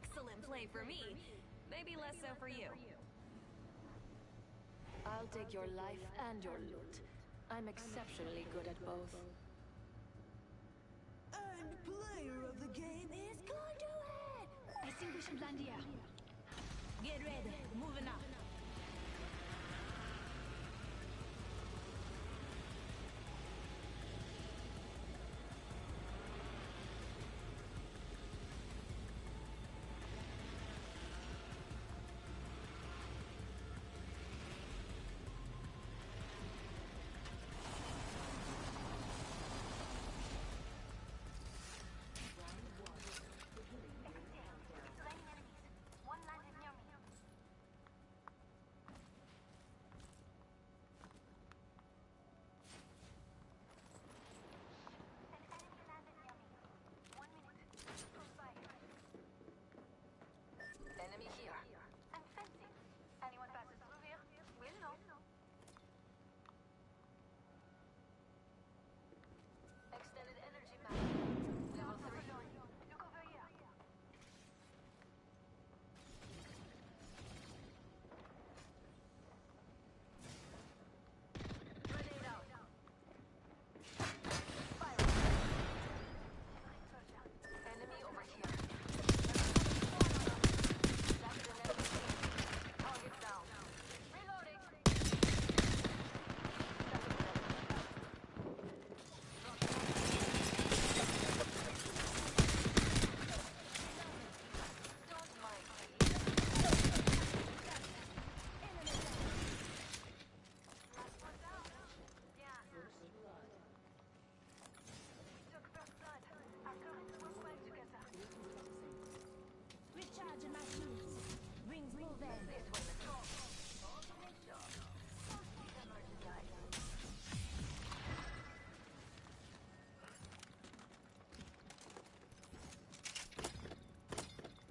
Excellent play for me. Maybe less so for you. I'll take your life and your loot. I'm exceptionally good at both. And player of the game is Conduit! I think we should land here. Get ready. Moving up. Enemy here. I'm fencing. Anyone passes through here, we'll know. Extended energy map. Level 3. Look over here. Grenade out. Enemy over here. That's an enemy team. Target down. Reloading. Don't mind me. Last one down. Yeah. We took first blood. Our currents work well together. Recharging my shields. Rings moving. This way, let's go. Ultimate shot. Energize.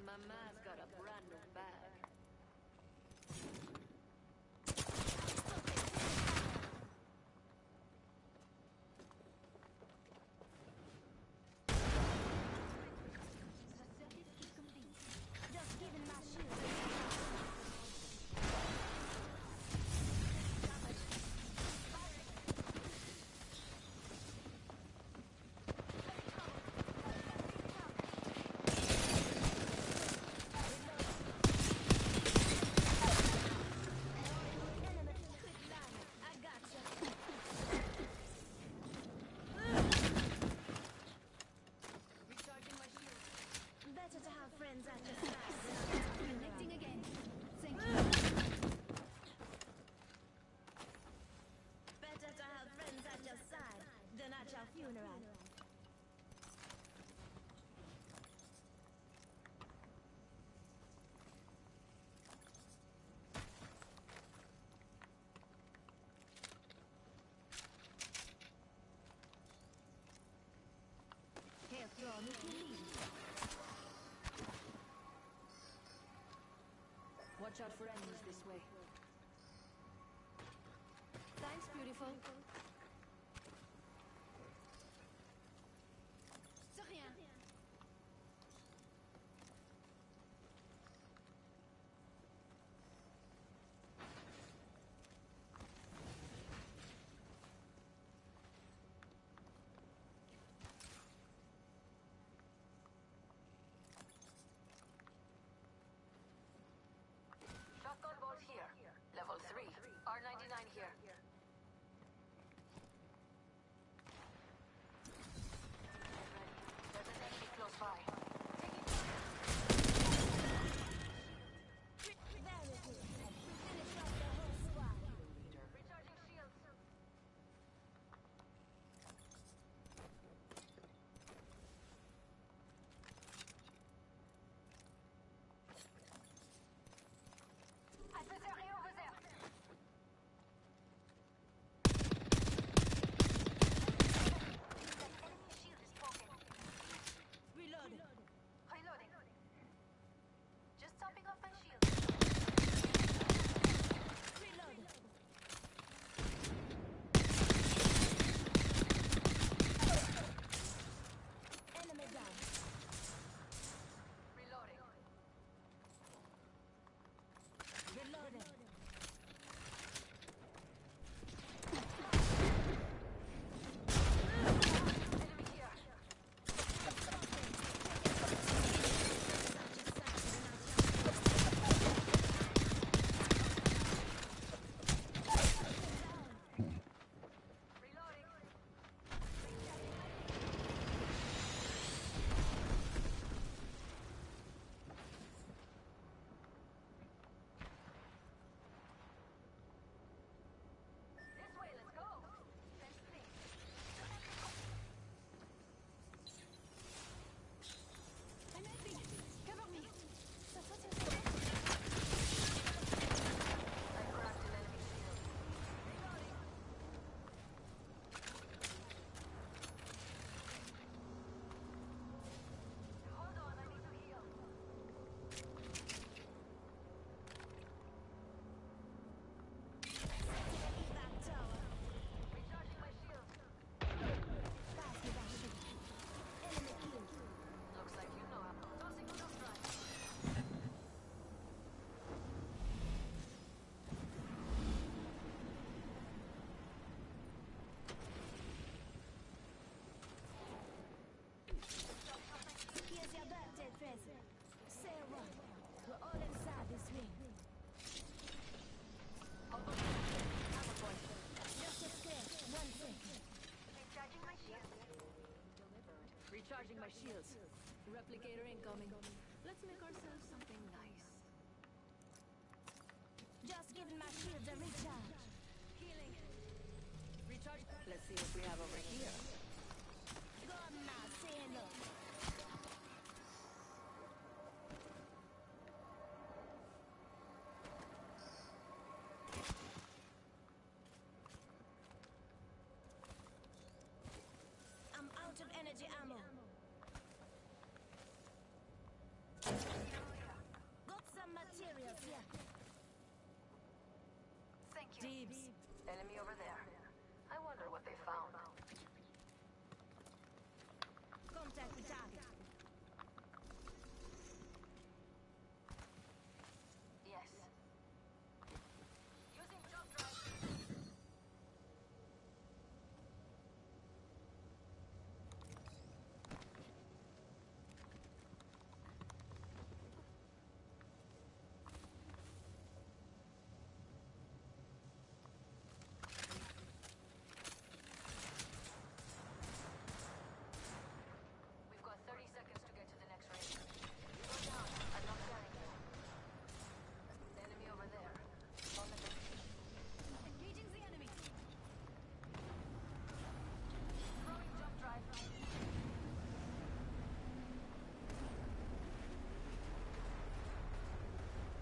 Mama's got a brand new bag. The circuit is complete. Just giving my shield. Enemy, quick line. I gotcha. Recharging my shield. Better to have friends at your side than connecting again. Thank you. Better to have friends at your side than at your funeral. Here, thrown if you need. Watch out for enemies this way. Thanks, beautiful. C'est rien. Shotgun bolt here. Level 3. R99 here. shields. Replicator incoming. Let's make ourselves something nice. Just giving my shields a recharge. Healing. Recharge. Let's see what we have over here. Go on now, say hello. I'm out of energy ammo. Got some materials here. Thank you. Deeps. Enemy over there. I wonder what they found. Contact with target. Yes. Using jump drive. We've got 30 seconds to get to the next ring. You go down. I'm not carrying you. Enemy over there. On the next. Engaging the enemy. Throwing jump drive.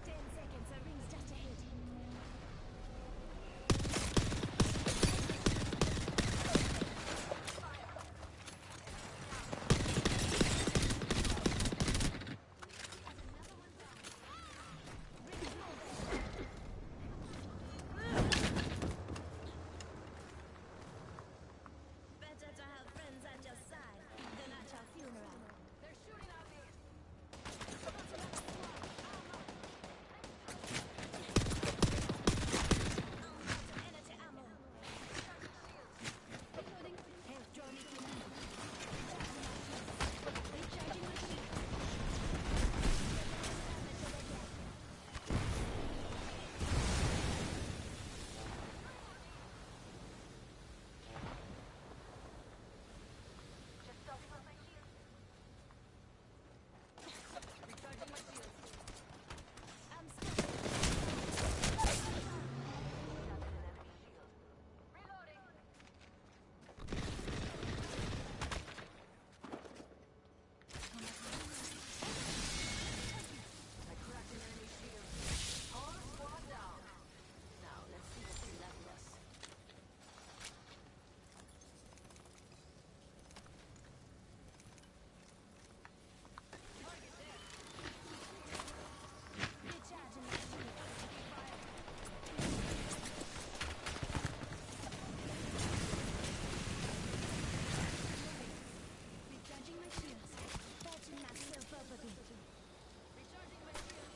10 seconds, a ring's just ahead. Better to have friends at your side than at your funeral. They're shooting at me. Energy ammo. Reloading. Health journey to me. Recharging my shield. Just stopping on my shield. Recharging my shield. I'm stuck. That's an enemy shield. Reloading. I cracked an enemy shield. All squad down. Now let's see what they left us. Target there. Recharging my shield. Recharging my shields. Patching myself up a bit. Recharging my shield.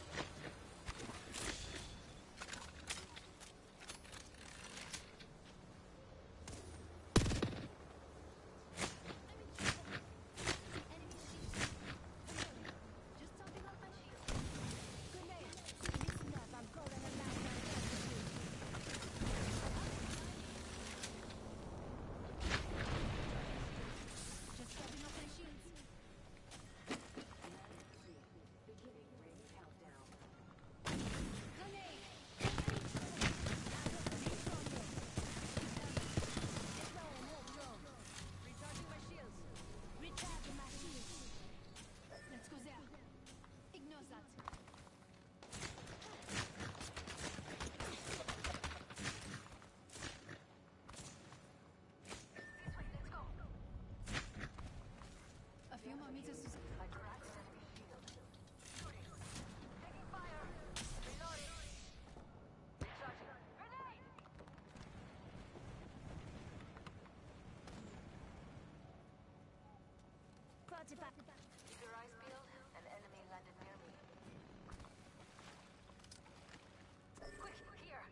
Enemy shield. Just topping off my shield. Grenade. Listen up, I'm calling a lifeline substitute. Just topping off my shields. Beginning ring countdown. Grenade. Recharging my shields. Recharging my shields. Let's go there. Ignore that. This way, let's go. A few more meters to... I cracked an enemy shield. Shooting. Taking fire. Reloading. Recharging. Grenade! 45. Keep your eyes peeled. An enemy landed near me. Quick, here.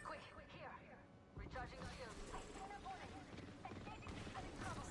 Quick, here. Recharging shields. Engaging enemy trouble.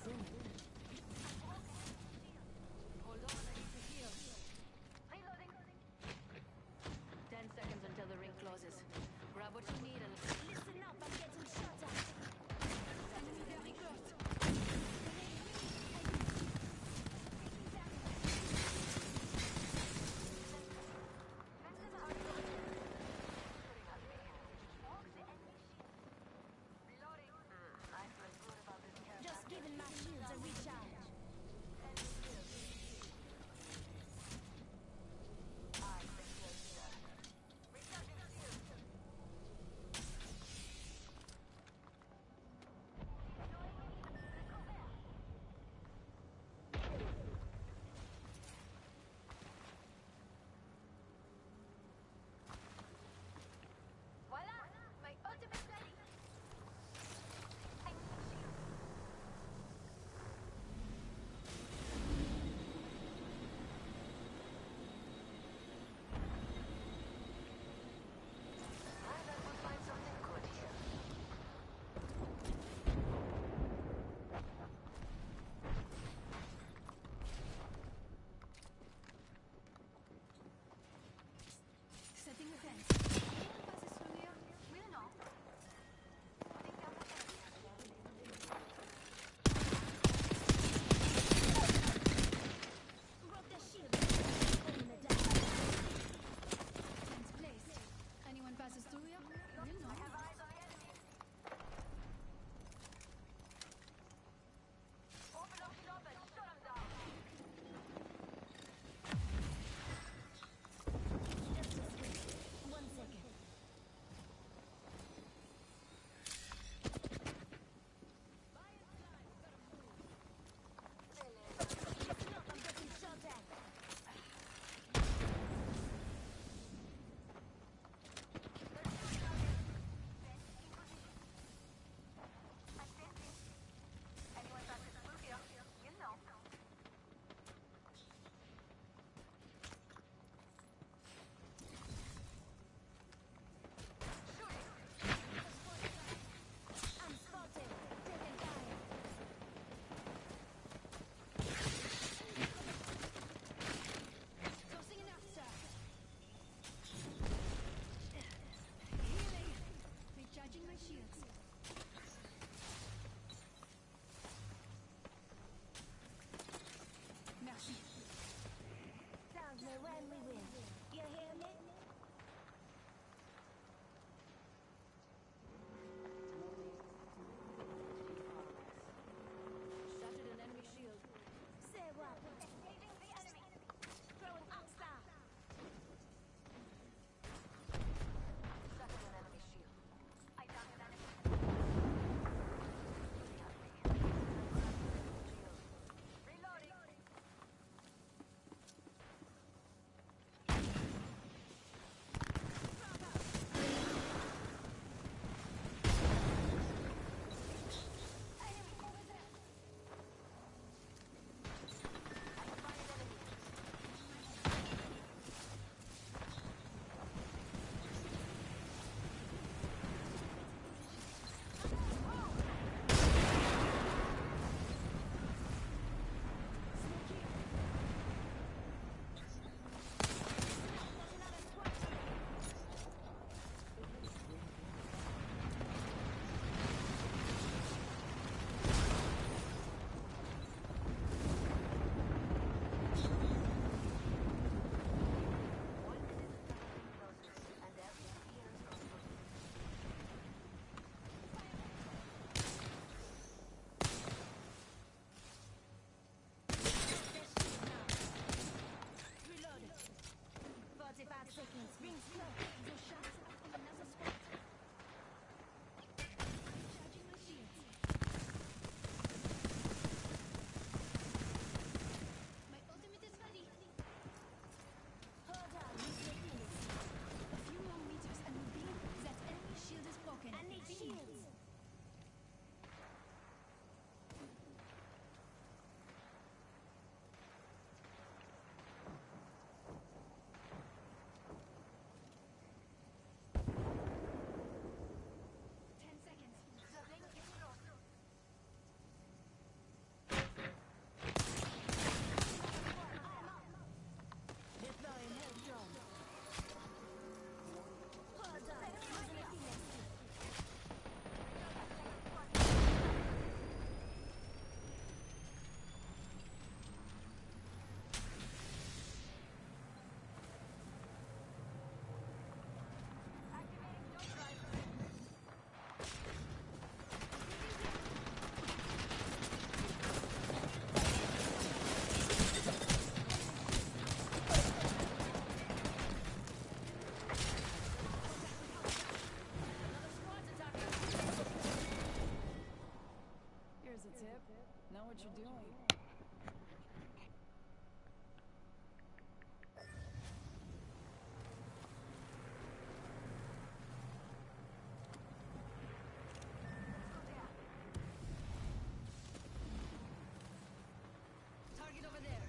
Target over there.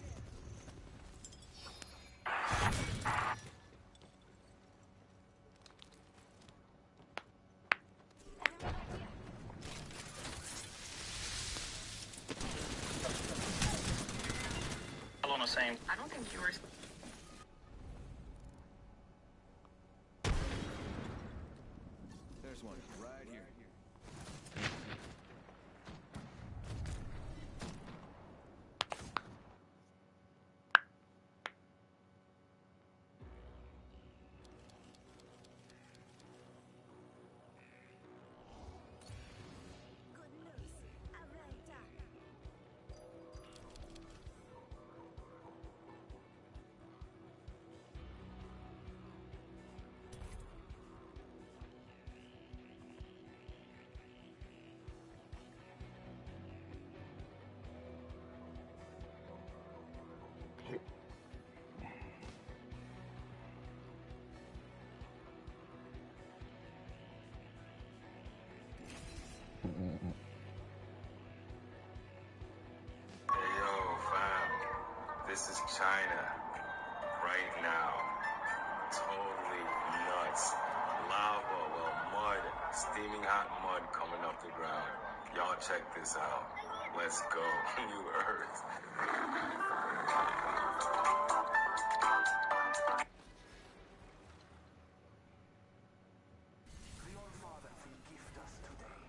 On the same. I don't think you were. There's one right here. Good news. Aventa. Hey yo, fam. This is China. Right now. Totally nuts. Lava, well, mud. Steaming hot mud coming up the ground. Y'all check this out. Let's go. New Earth. Your father will gift us today.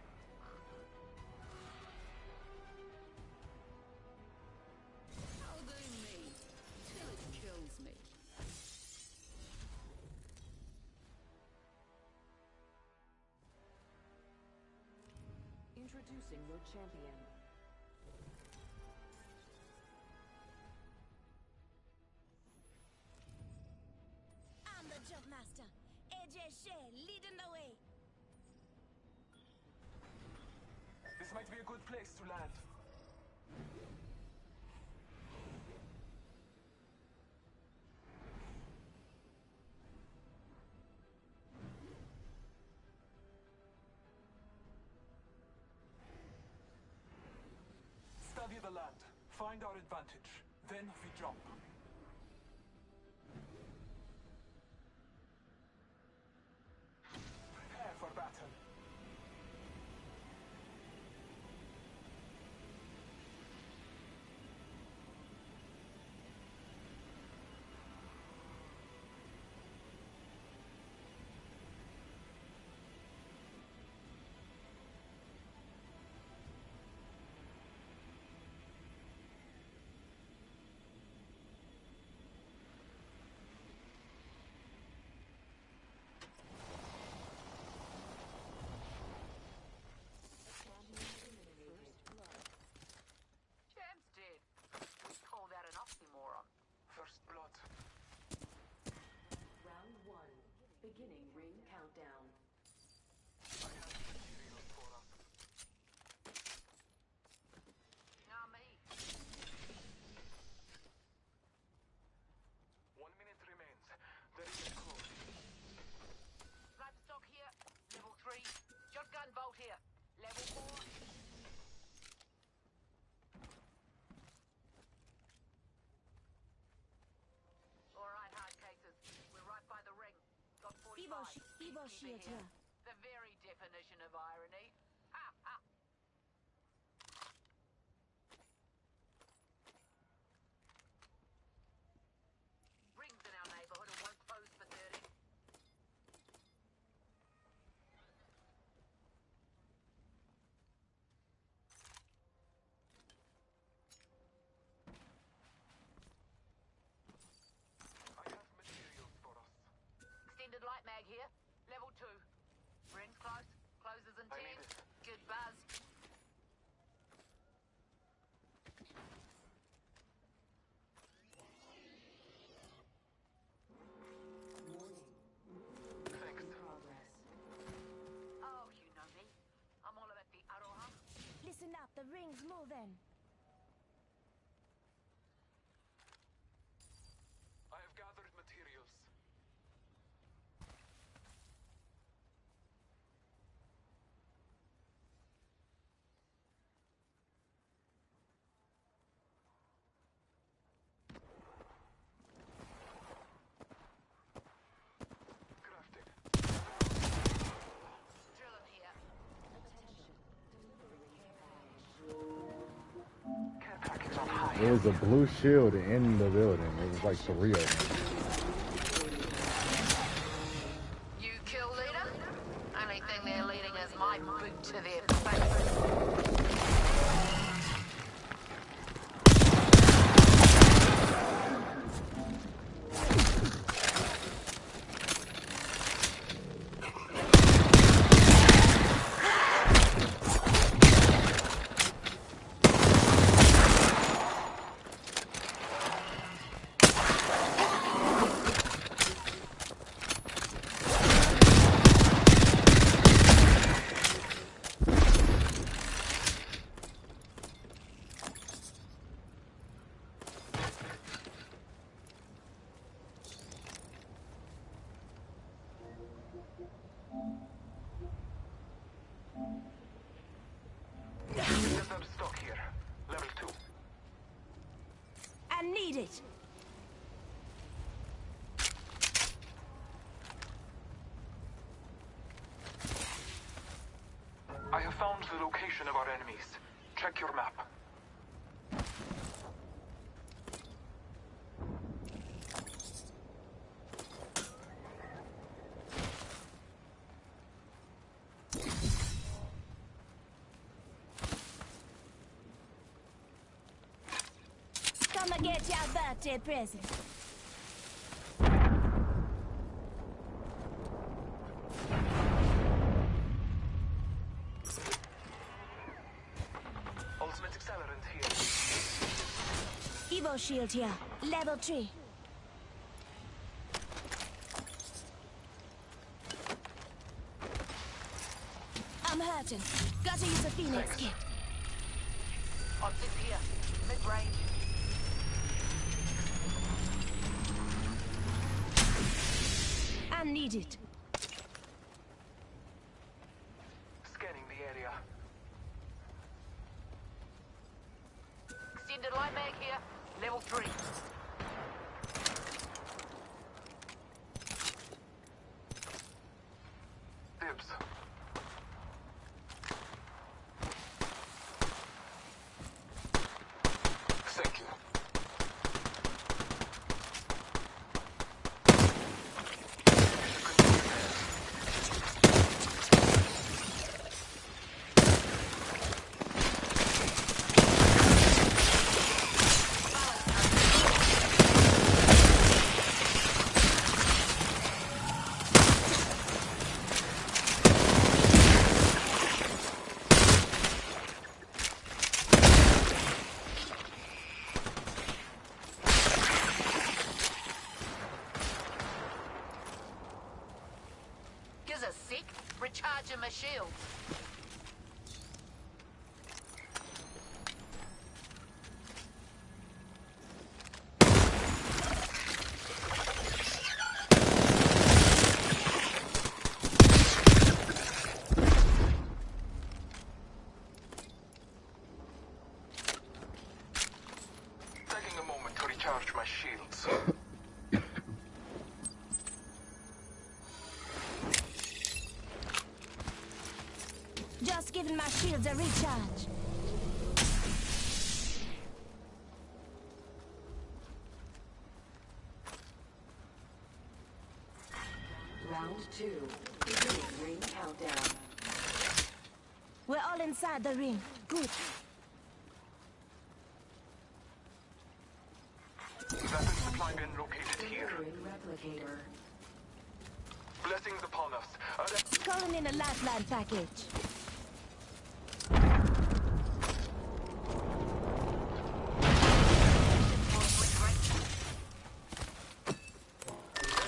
How they made till it kills me. Introducing your champion. I'm the jump master. AJ Shea leading the way. This might be a good place to land. Study the land. Find our advantage. Then we jump. Prepare for battle. Champ's dead. We call that an oxymoron. First blood. Round 1. Beginning ring countdown. I have material for us. Not me. 1 minute remains. There is a close. Sniper stock here. Level 3. Shotgun bolt here. Level 4. Alright, hard cases. We're right by the ring. Got 45. Evo shield here. The very definition of irony. Ha ha! Rings in our neighborhood and won't close for 30. I have materials for us. Extended light mag here. Level 2. Rings close. Closes in 10. I need it. Good buzz. Thanks. Progress. Oh, you know me. I'm all about the aroha. Listen up, the ring's moving. I have gathered materials. There was a blue shield in the building. It was like surreal. You kill leader? Only thing they're leading is my boot to their face. Stock here. Level 2. I need it. I have found the location of our enemies. Check your map. Come and get your birthday present. Ultimate accelerant here. Evo shield here. Level 3. I'm hurting. Gotta use a Phoenix kit. Optics here. Mid-range. I need it. Scanning the area. Extended light mag here. Level 3. Dibs. Thank you. Gives a sec. Recharging my shield. Taking a moment to recharge my shields. Just giving my shields a recharge. Round 2. Beginning ring countdown. We're all inside the ring. Good. Weapon supply bin located here. Delivering replicator. Blessings upon us. Calling in a lifeline package.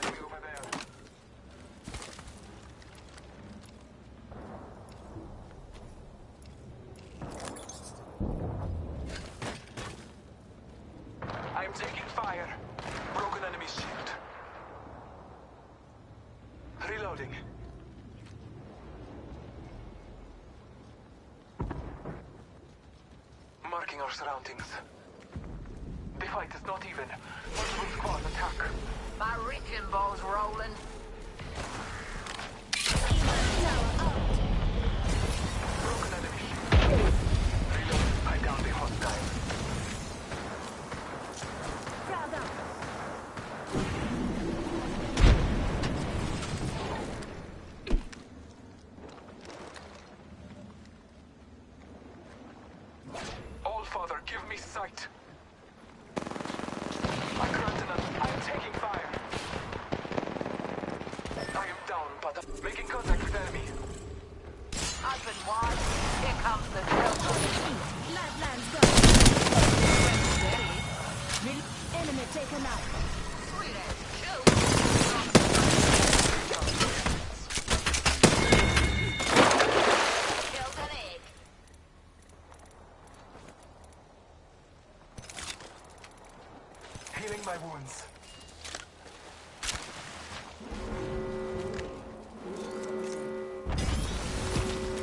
Enemy over there. I'm taking fire. Broken enemy shield. Reloading. Marking our surroundings. The fight is not even. Multiple squads attack. My wrecking ball's rolling. Broken enemy shield. Reload. I down the hostile. Why? Here comes the drill. Lifelines go. Steady. Enemy taken out. Sweet ass kill. Killed an egg. Healing my wounds.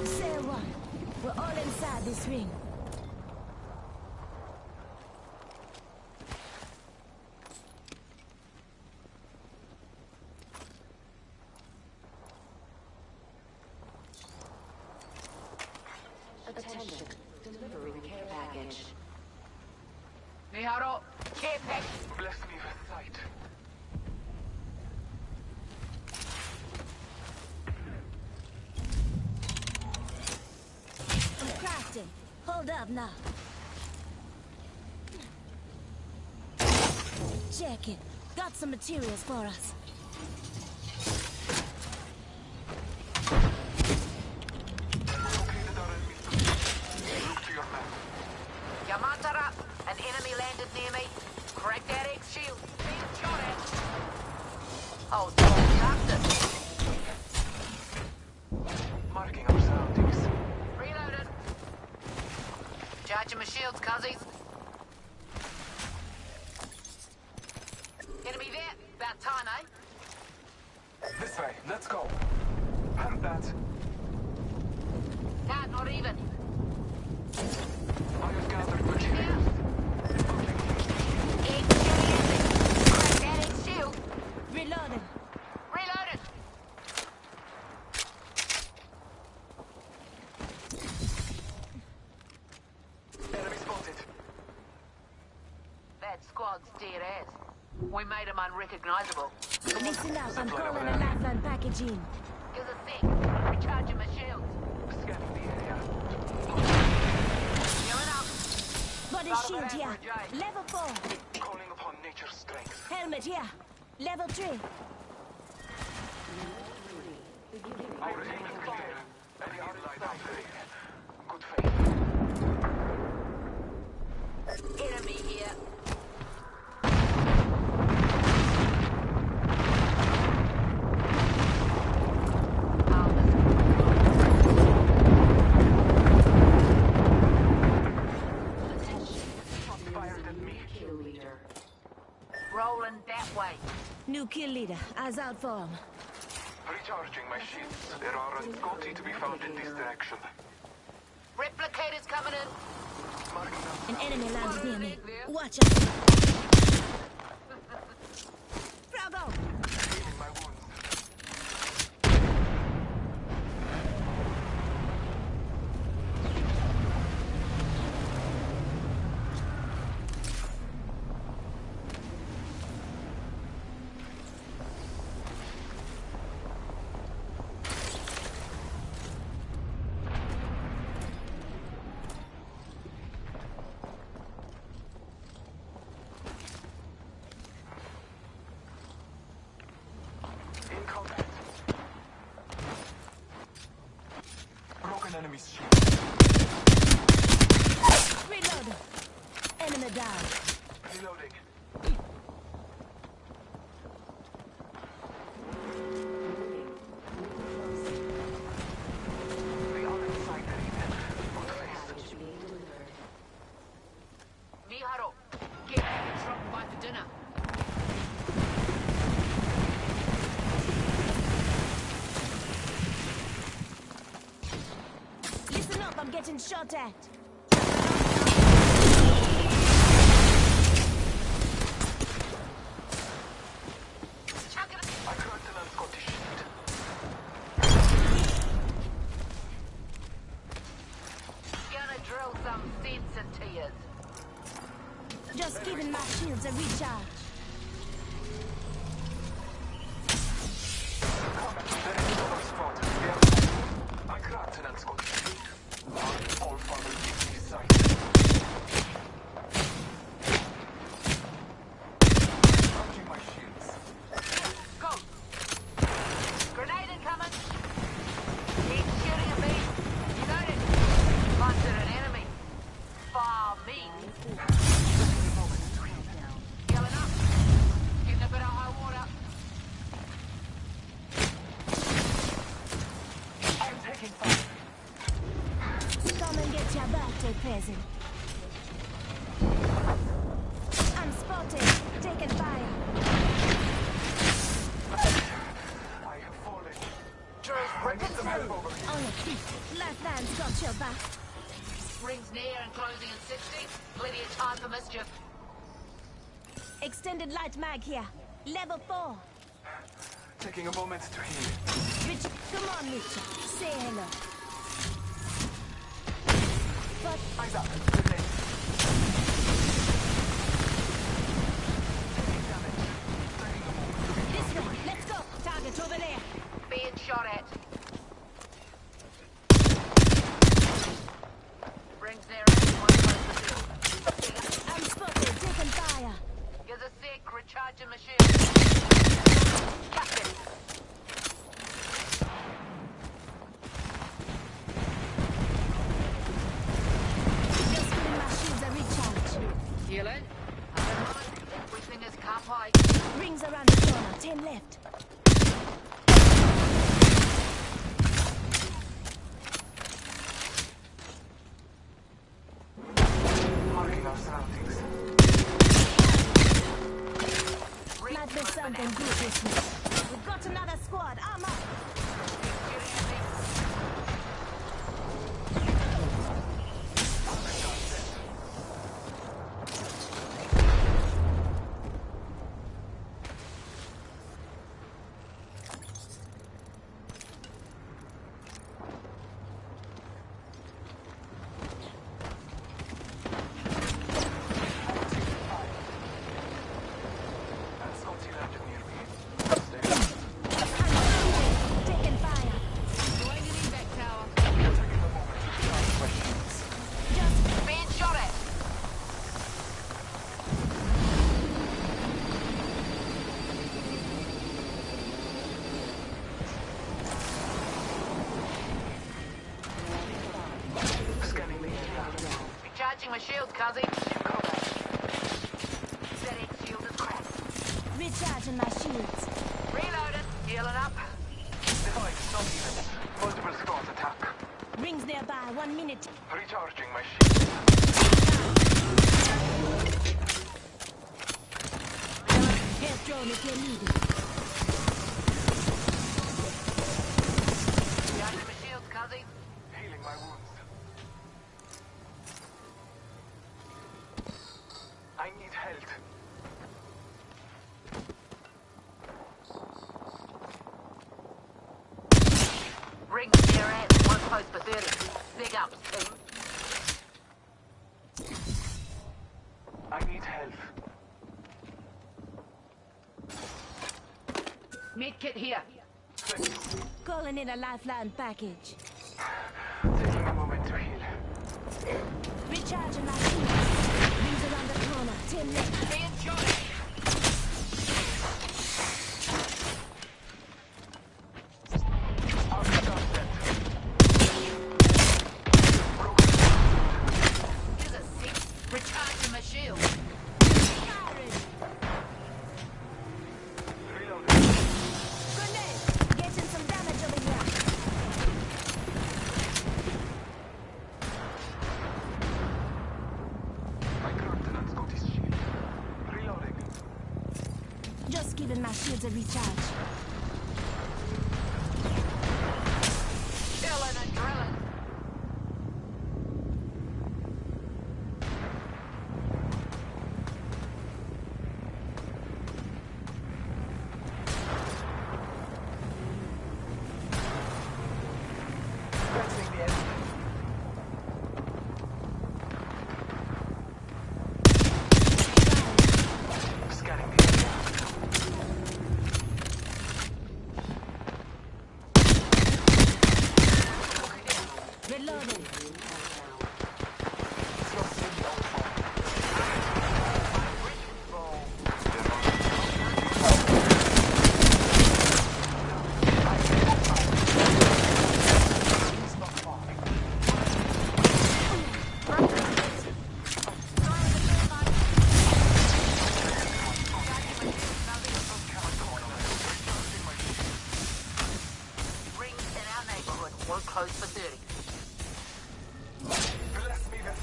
Say one. We're all inside this ring. Attention. Delivering care package. Miharo, care package. Bless me with sight. I'm crafting. Hold up now. Check it. Got some materials for us. Located our enemy's position. Look to your map. Yamantara, an enemy landed near me. Crack that egg shield. Being shot at. Oh, doctor. Marking our surroundings. Reloaded. Charging my shields, cuzzies. Enemy there. About time, eh? This way, let's go. Hand that. Nah, not even. I have gathered materials. Egg shield. Crack that egg shield. Reloading. Reloaded. Enemy spotted. That squad's dead ass. We made them unrecognizable. Listen up. I'm calling a lifeline package in. Give us a sec. Recharging my shields. Scanning the area. Healing up. Body Got shield an here. average, eh? Level 4. Calling upon nature's strength. Helmet here. Level 3. Our aim is clear. Any outside offering. Good faith. Enemy here. Fired at me. Kill leader. Rolling that way. New kill leader. Eyes out for him. Recharging my shields. There are a Scotty to be found in this direction. Replicators coming in. Marking them. An enemy landed near me. Watch out. Froggo. Healing my wounds. In combat. Broken enemy's shield. Reload. Enemy down. Reloading. We are inside the ring. Good face. Package being delivered. Miharo, get back and drop by for dinner. Listen up. I'm getting shot at. Chucking it. I cracked an Scottish shield. Gonna drill some sense into you. Just giving my shields a recharge. There is another spot. I cracked an Scottish shield. All father gives me sight. Charging my shields. Go. Grenade incoming. Keep shooting at me. You know spotted present. I'm spotted. Taking fire. I have fallen. On your feet. Lifelines got your back. Rings near and closing at 60. Plenty of time for mischief. Extended light mag here. Level 4. Taking a moment to heal. Rich, come on, Richard. Say hello. But Eyes up. Grenade. this way. Let's go. Target over there. Being shot at. Rings near and one close to field. I'm spotted. Taking fire. Gives a sec, recharging machine. Captain. Just giving my shields a recharge. Healing. Everything is cap high. Rings around the corner. 10 left. Marking our surroundings. Might be something good this week. We've got another squad. I'm up. Taking fire. Being shot at. Scanning the area. Recharging my shield, cuzzy. ZX shield is cracked. Recharging my shields. Reloaded. Healing up. Device not even. Multiple squads attack. Rings nearby. 1 minute. Recharging my shield. Health drone if you're needed. Recharging my shields, cuzzy. Healing my wounds. I need health. Rings near at. One close for 30. Big up, team. I need health. Medkit here. Calling in a lifeline package. Taking a moment to heal. Recharging my shields. Rings around the corner. 10 left. Being shot at. Our doorstep. Here's a sec. Recharging my shield. Firing. Reloading. Grenade. Getting some damage over here. My countenance got his shield. Reloading. Just giving my shields a recharge. Drilling and drilling. Fencing the enemy. Scanning the area. Reloading. Rings in our neighborhood. One close for 30. Bless me this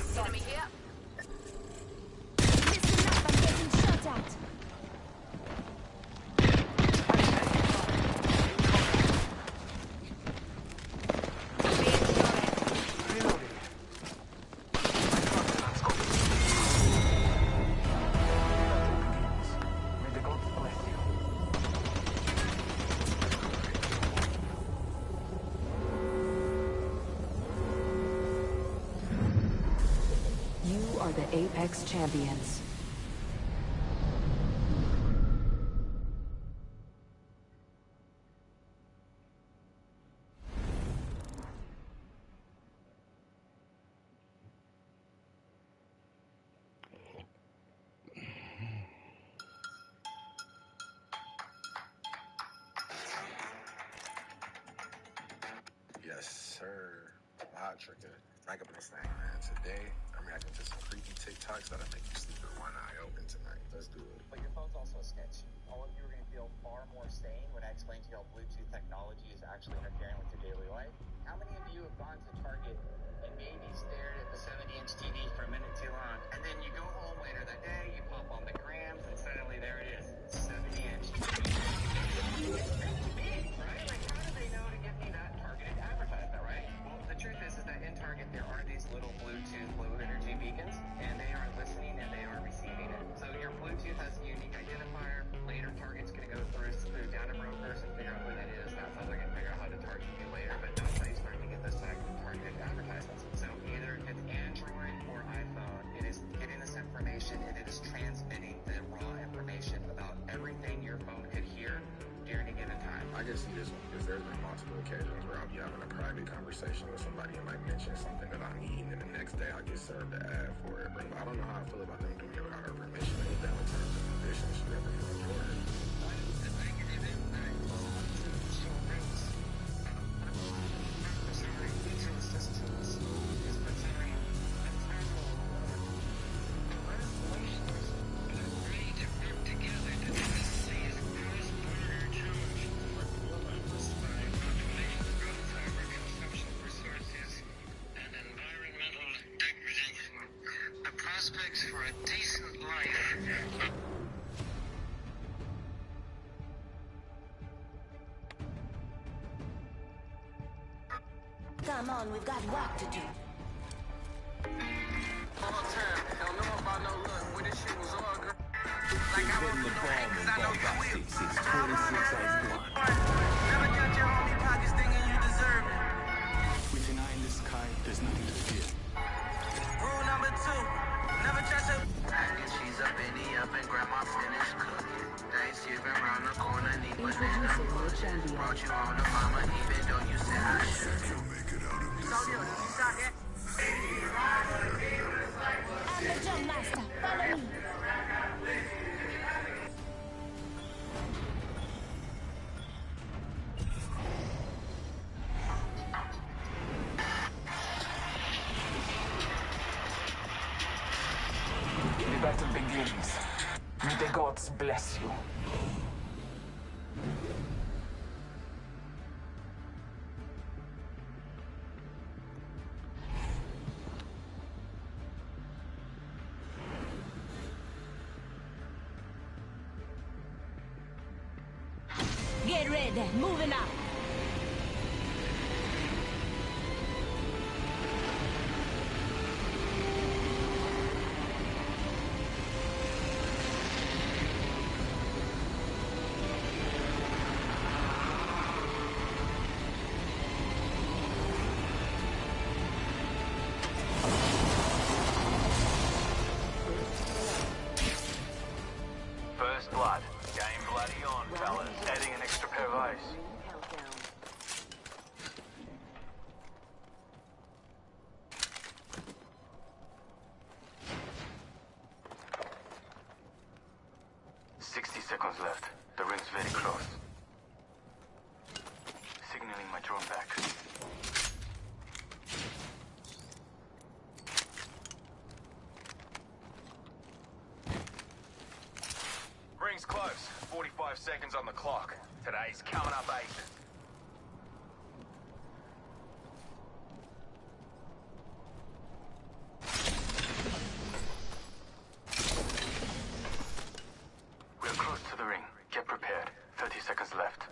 the Apex Champions. Yes, sir. Wow, Trigger. Back up in this thing, man. Today, I'm reacting to some creepy TikToks that'll make you sleep with one eye open tonight. Let's do it. But your phone's also a snitch. All of you are going to feel far more sane when I explain to you how Bluetooth technology is actually interfering with your daily life. How many of you have gone to Target and maybe stared at the 70-inch TV for a minute too long, and then you go home later that day, you pop on the grams, and suddenly there it is, 70-inch TV. It's pretty big, right? Like, how do they know to give me that targeted advertisement, right? Well, the truth is that in Target there are these little Bluetooth low energy beacons, and they are listening and they are receiving it. So your Bluetooth has a unique identifier. Later, Target's going to go through data brokers and figure out who that is. That's how they're going to figure out how to target you later. But that's how you start to get this targeted advertisements. So either it's Android or iPhone, it is getting this information and it is transmitting the raw information about everything your phone could hear during a given time. I can see this one because there's been multiple occasions where I'll be having a private conversation with somebody and might mention something that I need, and the next day I get served an ad for it. But I don't know how I feel about them doing it without her permission. Ain't that what terms and conditions should ever feel important? For a decent life. Come on, we've got work to do. All time, don't know about no luck. When this shit was all girl. Like I won't do no hate, cause I know you will. 626 Never count your homie pockets thinking you deserve it. With an eye in the sky, there's nothing to fear. Rule number 2. Never trust a mac and cheese up in the oven, grandma finished cooking. Thanksgiving round the corner, need banana pudding. Brought you on to mama, even though you said I should. I'm the jump master. Follow me. The battle begins. May the gods bless you. Get ready. Moving up. First blood. Game bloody on, fellas. Adding an extra pair of eyes. Countdown. 60 seconds left. The ring's very close. Signaling my drone back. Ring's close. 45 seconds on the clock. Today's coming up 8. We're close to the ring. Get prepared. 30 seconds left.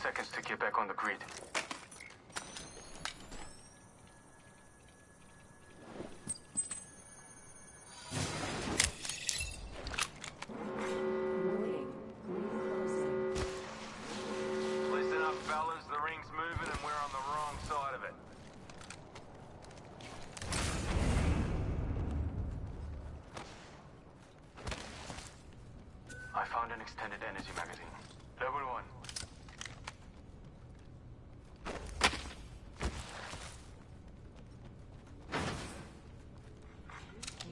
Seconds to get back on the grid. fellas. The ring's moving and we're on the wrong side of it. I found an extended energy magazine. Level 1.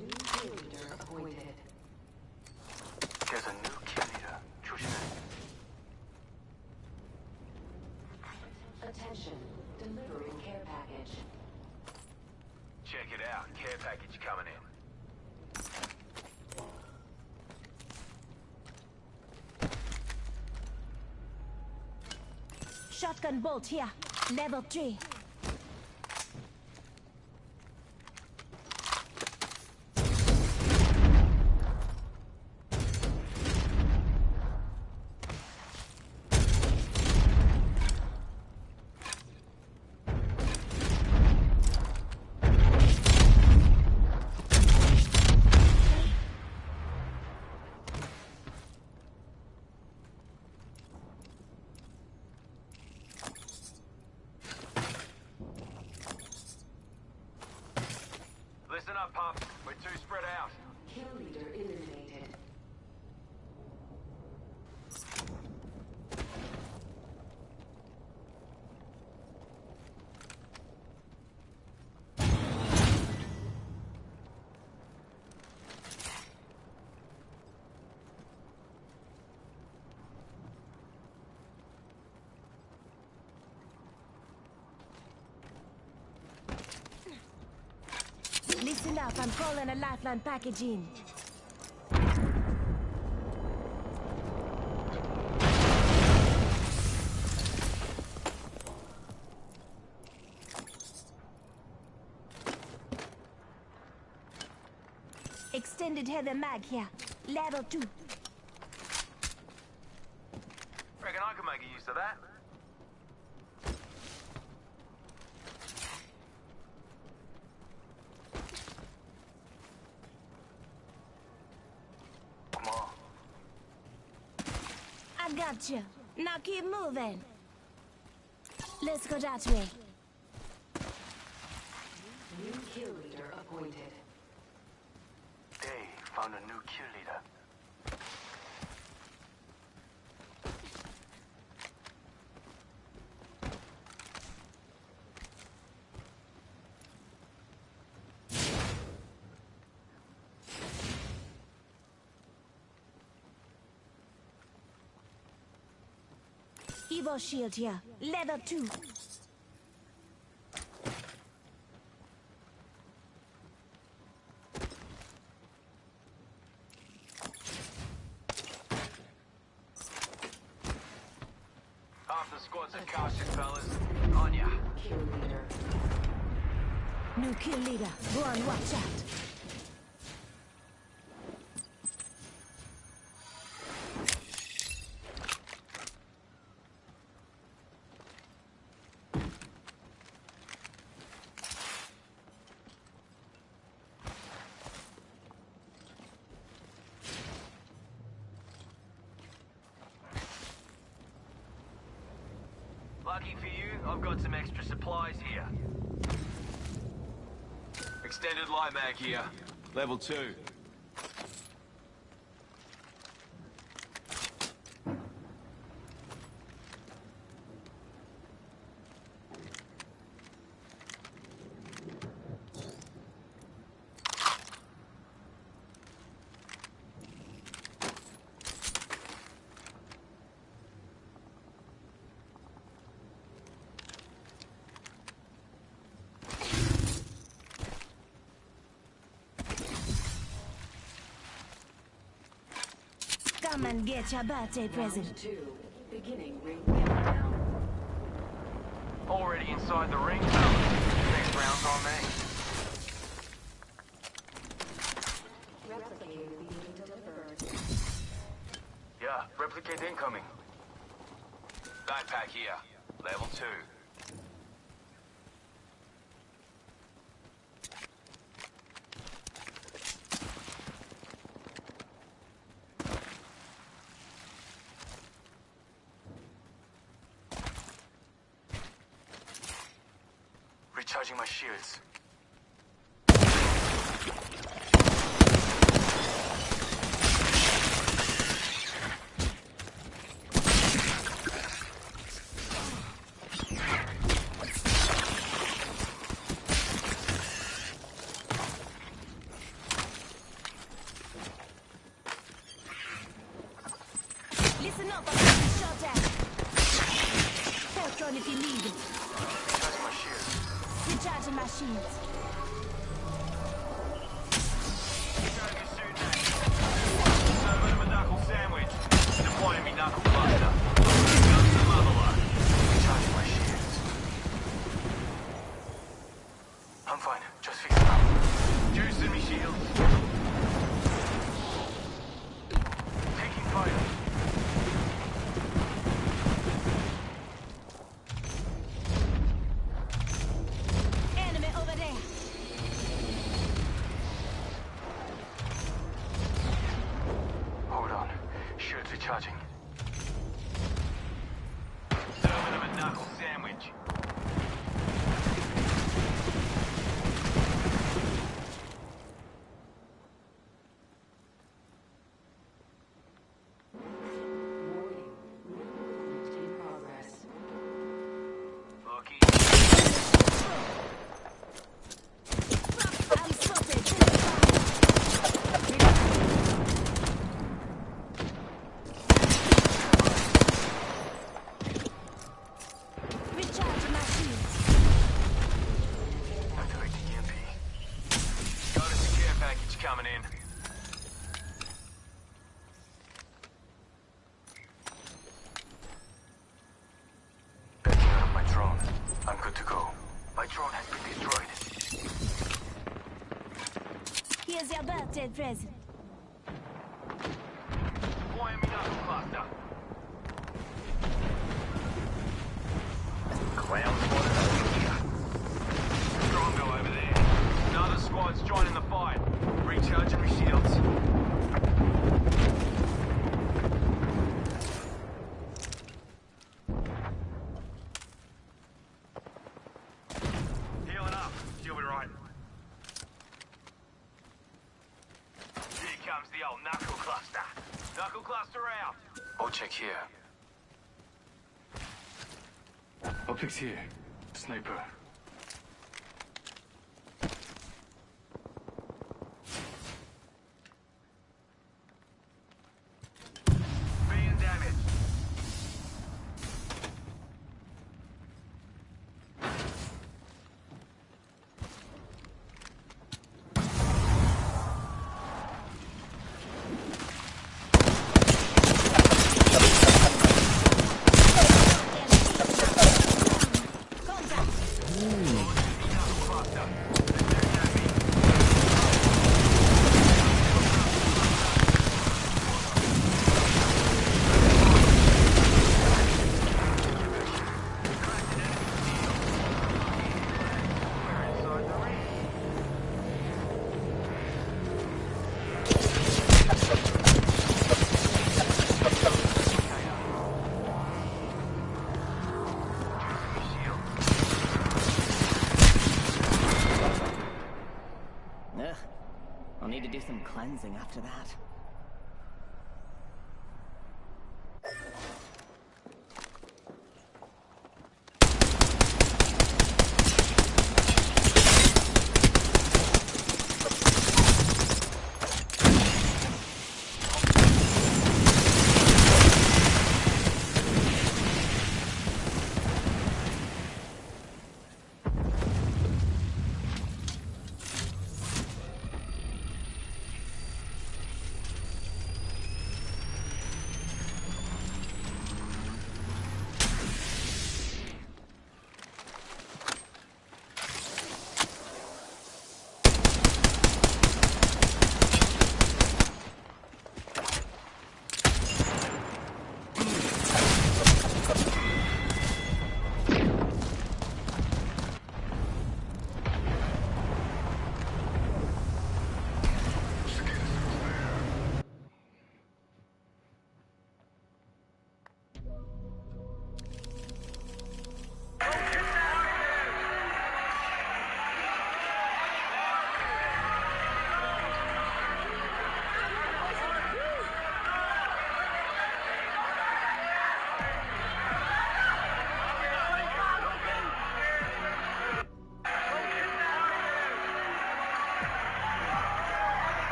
New kill leader appointed. There's a new kill leader. 조심해. Attention, delivering care package. Check it out. Care package coming in. Shotgun bolt here. Level 3. Listen up, pup. We're too spread out. Kill leader eliminated. Listen up, I'm calling a lifeline package in. Extended heavy mag here. Level 2. Reckon I can make a use of that. Come on. I got you. Now keep moving. Let's go that way. New kill leader appointed. They found a new kill leader. Evo shield here. Level 2. Half the squad's at caution, fellas. On ya. Kill leader. New kill leader. Go on, watch out. Lucky for you, I've got some extra supplies here. Extended light mag here. Level 2. Come and get your birthday present. Round 2. Beginning ring countdown. Already inside the ring, fellas. Next round's on me. Replicator being delivered. Yeah, replicate incoming. Backpack here. Level 2. Recharging my shields. Listen up, I'm getting shot at. Port run if you need it. Recharging my shields. Recharging my shields. Servant of a knuckle sandwich. Deploying me knuckle cluster. Guns to Motherlode. Recharging my shields. I'm fine. Just fix it up. Juicing me shields. Taking fire. Enemy over there. Hold on. Shields recharging. Servant of a knuckle sandwich. Warning. Breach in progress. Lucky. I'm spotted. Recharging my shields. Activating EMP. Got a secure package coming in. Backing out of my drone. I'm good to go. My drone has been destroyed. Here's your birthday present. Deploying me knuckle cluster. Clown spotted over here. Strong go over there. Another squad's joining the fight. Recharging my shields. Healing up. You'll be right. Here comes the old knuckle cluster. Knuckle cluster out. I'll check here. Optics here. Sniper. Being damaged. Ugh. I'll need to do some cleansing after that.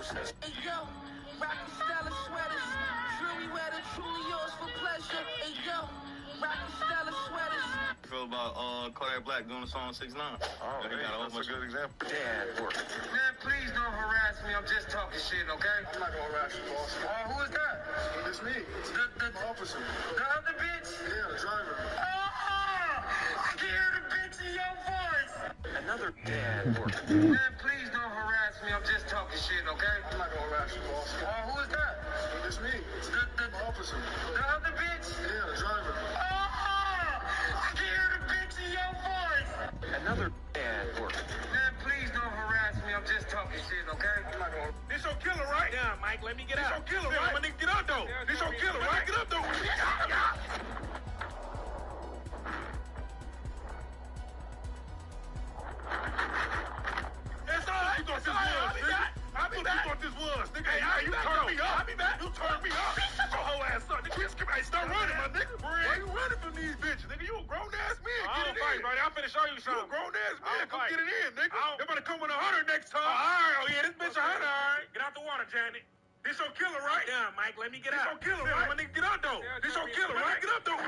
Hey yo, rockin' stylish sweaters, jewelry weather, truly yours for pleasure. Hey yo, rockin' stylish sweaters. I feel about Kodak Black doing the song 6ix9ine. Oh, He got a whole that's bunch a good of example. Dad work. Man, please don't harass me. I'm just talking shit, okay? I'm not gonna harass you, boss. Who is that? It's me. The officer. The other bitch? Yeah, the driver. I can hear the bitch in your voice. Another dad work. Man, please don't harass me. I'm just talking shit, okay? I'm not gonna harass you, boss. Who is that? It's me. The officer. The other bitch? Yeah, the driver. I can hear the bitch in your voice. Another dad work. Man, please don't harass me. I'm just talking shit, okay? I'm not gonna. This your killer, right? Yeah, Mike, let me get out. This your killer, right? My nigga, get out, though. This your killer, right? Get up, though. It's all right. You thought this was, nigga. I thought you thought this was, nigga. Hey, you turned me up. I'll be back. You turned me up. Shut your whole ass up. Nigga, hey, start running, my nigga. Why you running from these bitches, nigga? You a grown-ass man. Get it in. Right? I'm finna show you something. You a grown-ass man. Come get it in, nigga. They better come with 100 next time. All right. Oh, yeah, this bitch 100, all right. Get out the water, Janet. This your killer, right? Yeah, Mike, let me get out. This your killer, right? My nigga, get out, though. This your killer, right? Get up, though.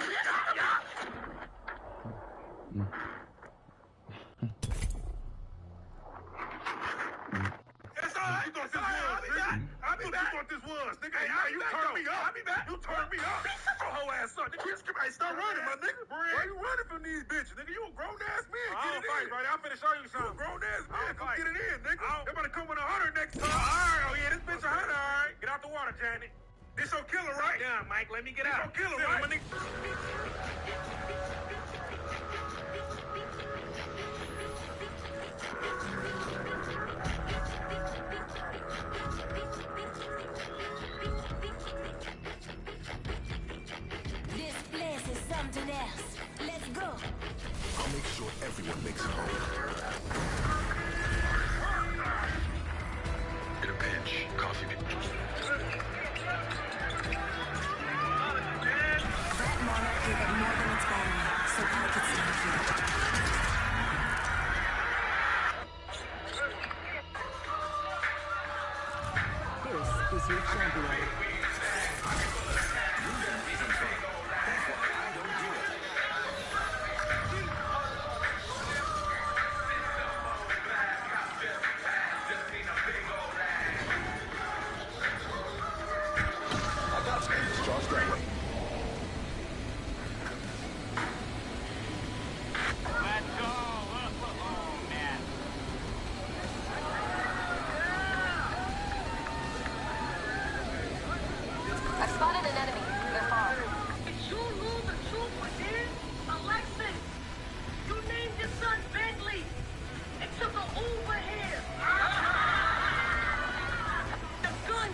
It's all right. You thought this was, nigga. I thought you thought this was, nigga. Hey, you turned me up. I'll be back. You turned me up. Shut your whole ass up. Nigga, hey, start running, my nigga. Why you running from these bitches, nigga? You a grown-ass man. Get it in. Right? I'm finna show you something. You a grown-ass man. Come get it in, nigga. They better come with 100 next time. All right. Oh, yeah, this bitch 100, all right. Get out the water, Janet. This your killer, right? Yeah, Mike, let me get out. This your killer, right? My nigga. This place is something else. Let's go. I'll make sure everyone makes it home. In a pinch, coffee people. That monarch gave up more than its value, so I could stay here. This is your champion. Charge that way. Let's go. Oh, man. I've spotted an enemy. They're far. Did you know the truth was in? Alexis, you named your son Bentley. It took an Uber here. The gun.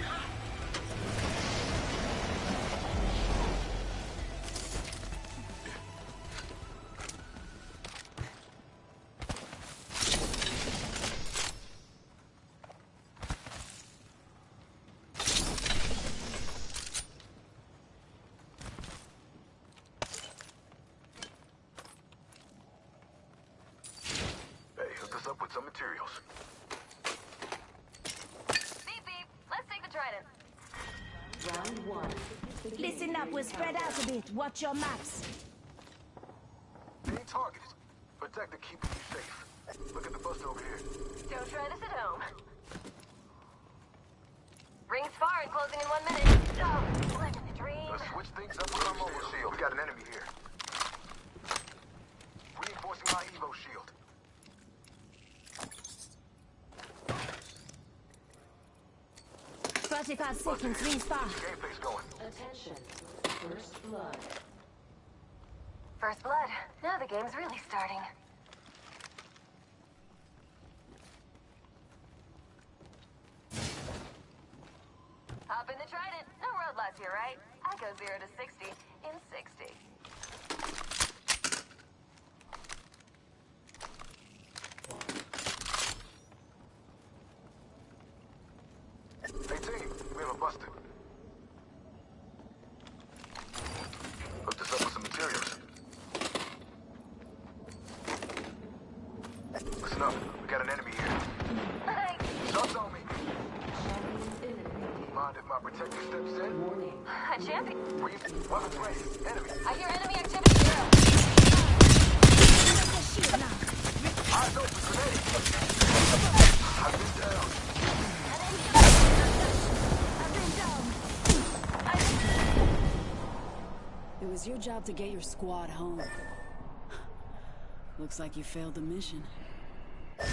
Hey, hook us up with some materials. Beep, beep. Let's take the trident. Round one. Listen up, we'll spread out a bit. Watch your maps. Being targeted. Protect the keeping you safe. Look at the bust over here. Don't try this at home. Rings far and closing in 1 minute. Oh, living the dream. Let's switch things up with our mobile shield. We got an enemy here. Reinforcing my Evo shield. 45 seconds, rings far. Gameplay's going. Attention. First blood. First blood. Now the game's really starting. Hop in the trident. No roadblocks here, right? I go 0 to 60 in 60. Hey team, we have a busted. Hooked us up with some materials. Listen up, we got an enemy here. Thanks. Subs on me. mind if my protector steps in? A champion. Brief. Weapons ready. Enemy. I hear enemy activity here. Eyes open. Grenade. I've been down. It was your job to get your squad home. Looks like you failed the mission. The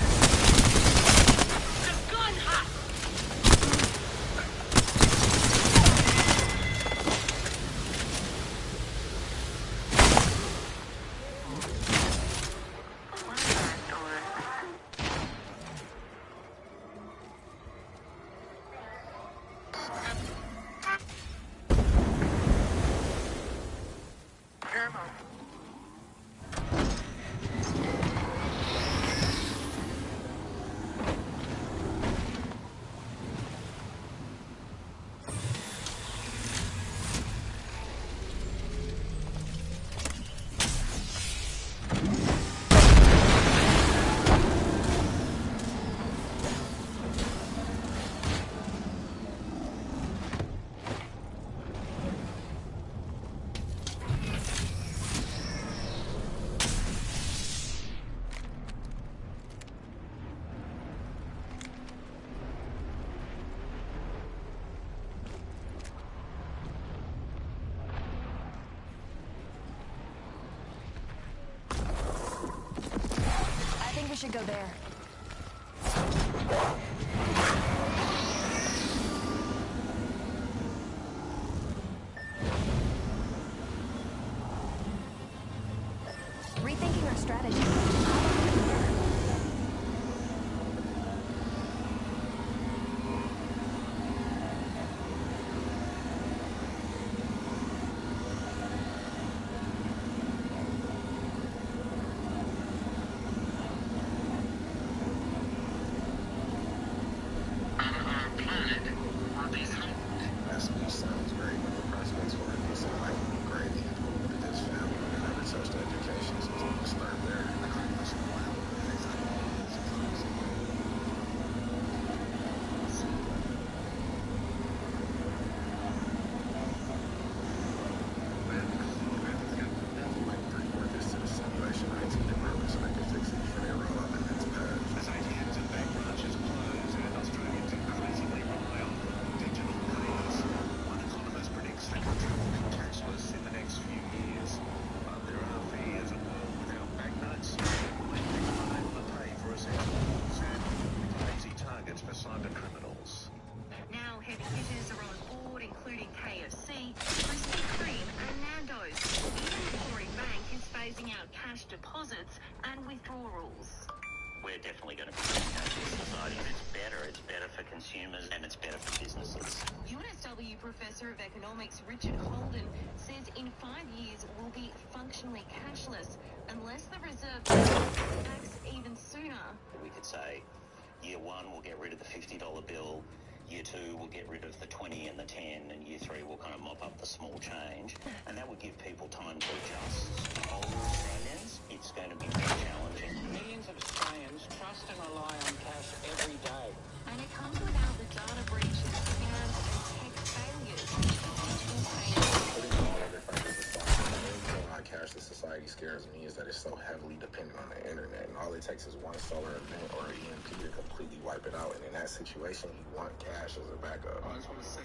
gun hot! We should go there. Rethinking our strategy. Sounds great, but the prospects for it seem like it would be greatly improved with this family and never touched education, so it's going to start there. You might report this to the simulation IT department so they can fix it before they roll out the next patch. As ATMs and bank branches close and Australians increasingly rely on digital payments, one economist predicts the country will be cashless in the next few years. But there are fears a world without banknotes will leave people unable to pay for essentials and become easy targets for cyber criminals. Now heavy hitters are on board, including KFC, Krispy Kreme and Nando's. Even Macquarie Bank is phasing out cash deposits and withdrawals. We're definitely going to be a cashless society. It's better for consumers and it's better for businesses. UNSW Professor of Economics Richard Holden says in 5 years we'll be functionally cashless unless the Reserve Bank acts even sooner. We could say year one we'll get rid of the $50 bill, year two we'll get rid of the 20 and the 10, and year three we'll kind of mop up the small change, and that would give people time to adjust. Older Australians, it's going to be more challenging. Millions of Australians trust and rely on cash every day. And it comes without the data breaches, scams and tech failures. Digital payments. Putting all other factors aside, the main reason why cashless society scares me is that it's so heavily dependent on the internet, and all it takes is one solar event or an EMP to completely wipe it out, and in that situation, you want cash as a backup. I just want to say,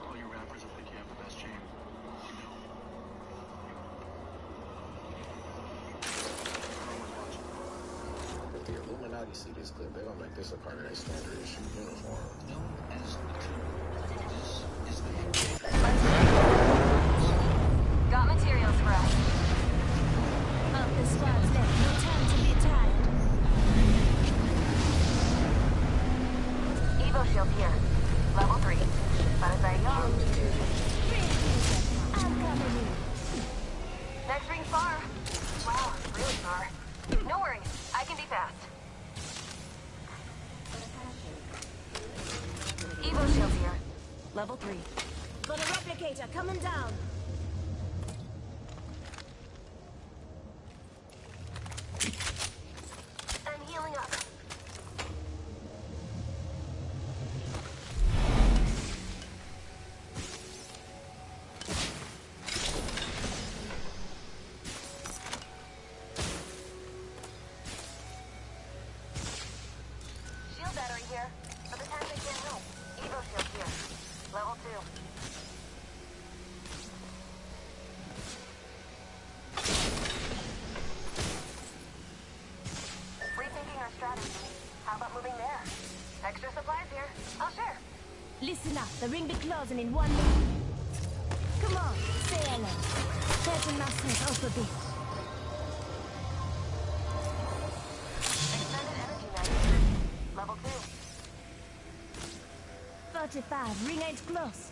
all you rappers will think you have the best chain. You know. If the Illuminati see this clip, they're gonna make this a part of their standard issue uniform. Got materials for us. Up the squad's left. No time to be tired. Evo shield here. Level 3. Para tayo. I'm coming in. Next ring's far. Wow, really far. No worries. I can be fast. Evo shield here. Level 3. Got a replicator coming down. I'm healing up. Can't help. Evo shield here. Level 2. Rethinking our strategy. How about moving there? Extra supplies here. I'll share. Listen up, the ring be closing in 1 minute. Come on, say hello. Turn myself up a bit. Extended energy magnet. Level 2. 45, ring ain't close.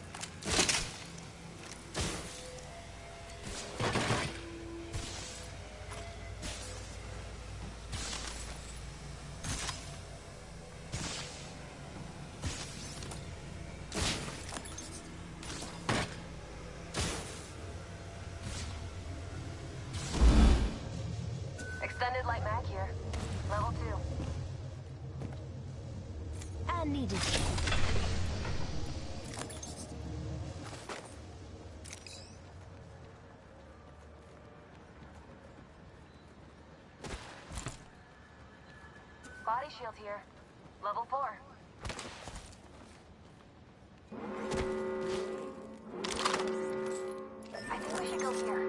Extended light mag here. Level 2. I need it. Body shield here. Level 4. I think we should go here.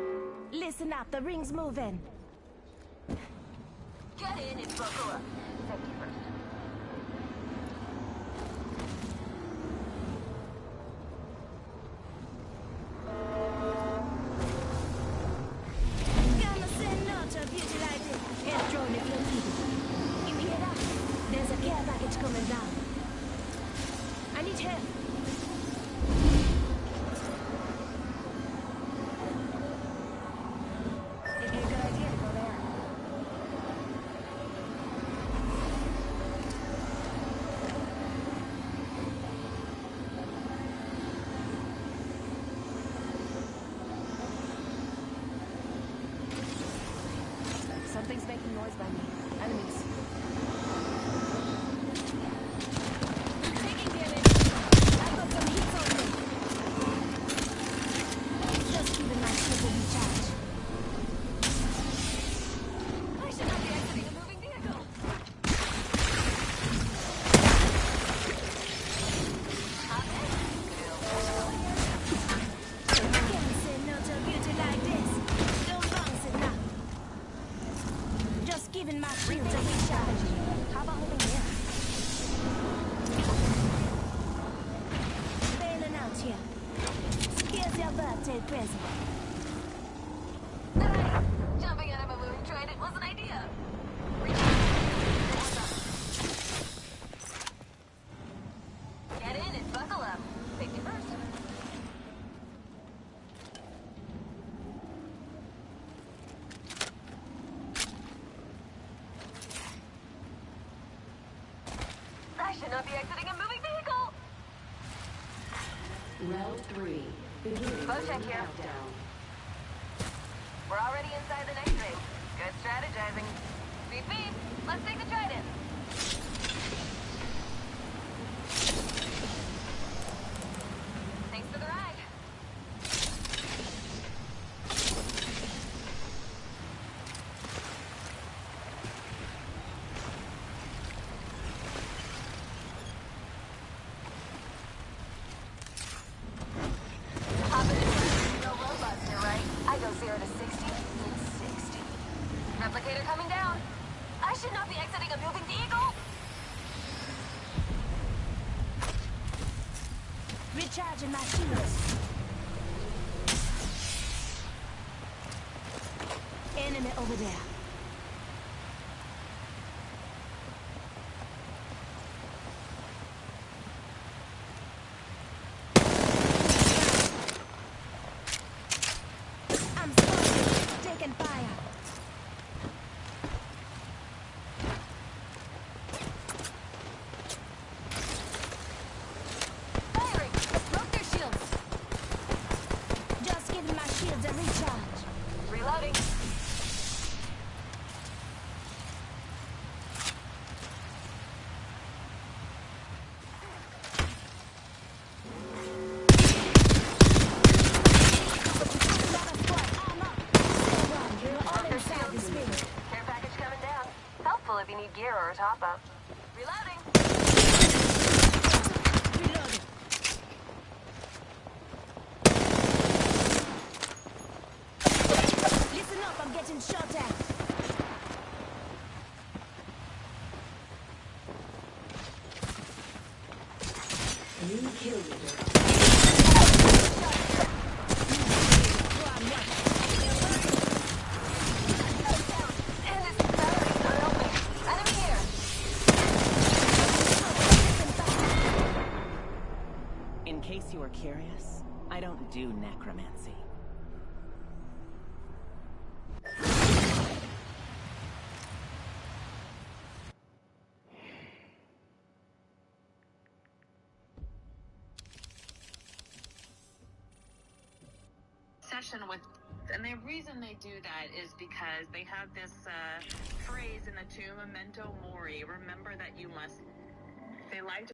Listen up, the ring's moving. Get in and buckle up. Safety first. Gonna send no to a beauty like this. Air drone if you need it. You hear that? There's a care package coming down. I need help. It'd be a good idea to go there. Something's making noise by me. Enemies. Taking damage. I've got some heat on me. Just keeping my triple recharge. I should not be exiting a moving vehicle. Can't say no to a beauty like this. Don't bounce it now. Just giving my shield a recharge. How about moving here? Bailing out here. Here's your birthday present. Nice! Jumping out of a moving train, it was an idea. Get in and buckle up. Safety first. I should not be exiting a moving vehicle. Round 3. Beginning Bow check here. countdown. We're already inside the next ring. Good strategizing. Beep beep. Let's take the trident. Thanks for the ride. Hop in no robots here, right? I go 0 to 60 in 60. Replicator coming down. I should not be exiting a moving vehicle. Recharging my shields. Enemy over there. I'm spotted. Taking fire. Firing. Broke their shields. Just giving my shields a recharge. Reloading. New kill leader. In case you were curious, I don't do necromancy. Session with, and the reason they do that is because they have this phrase in the tomb, memento mori, remember that you must. They like to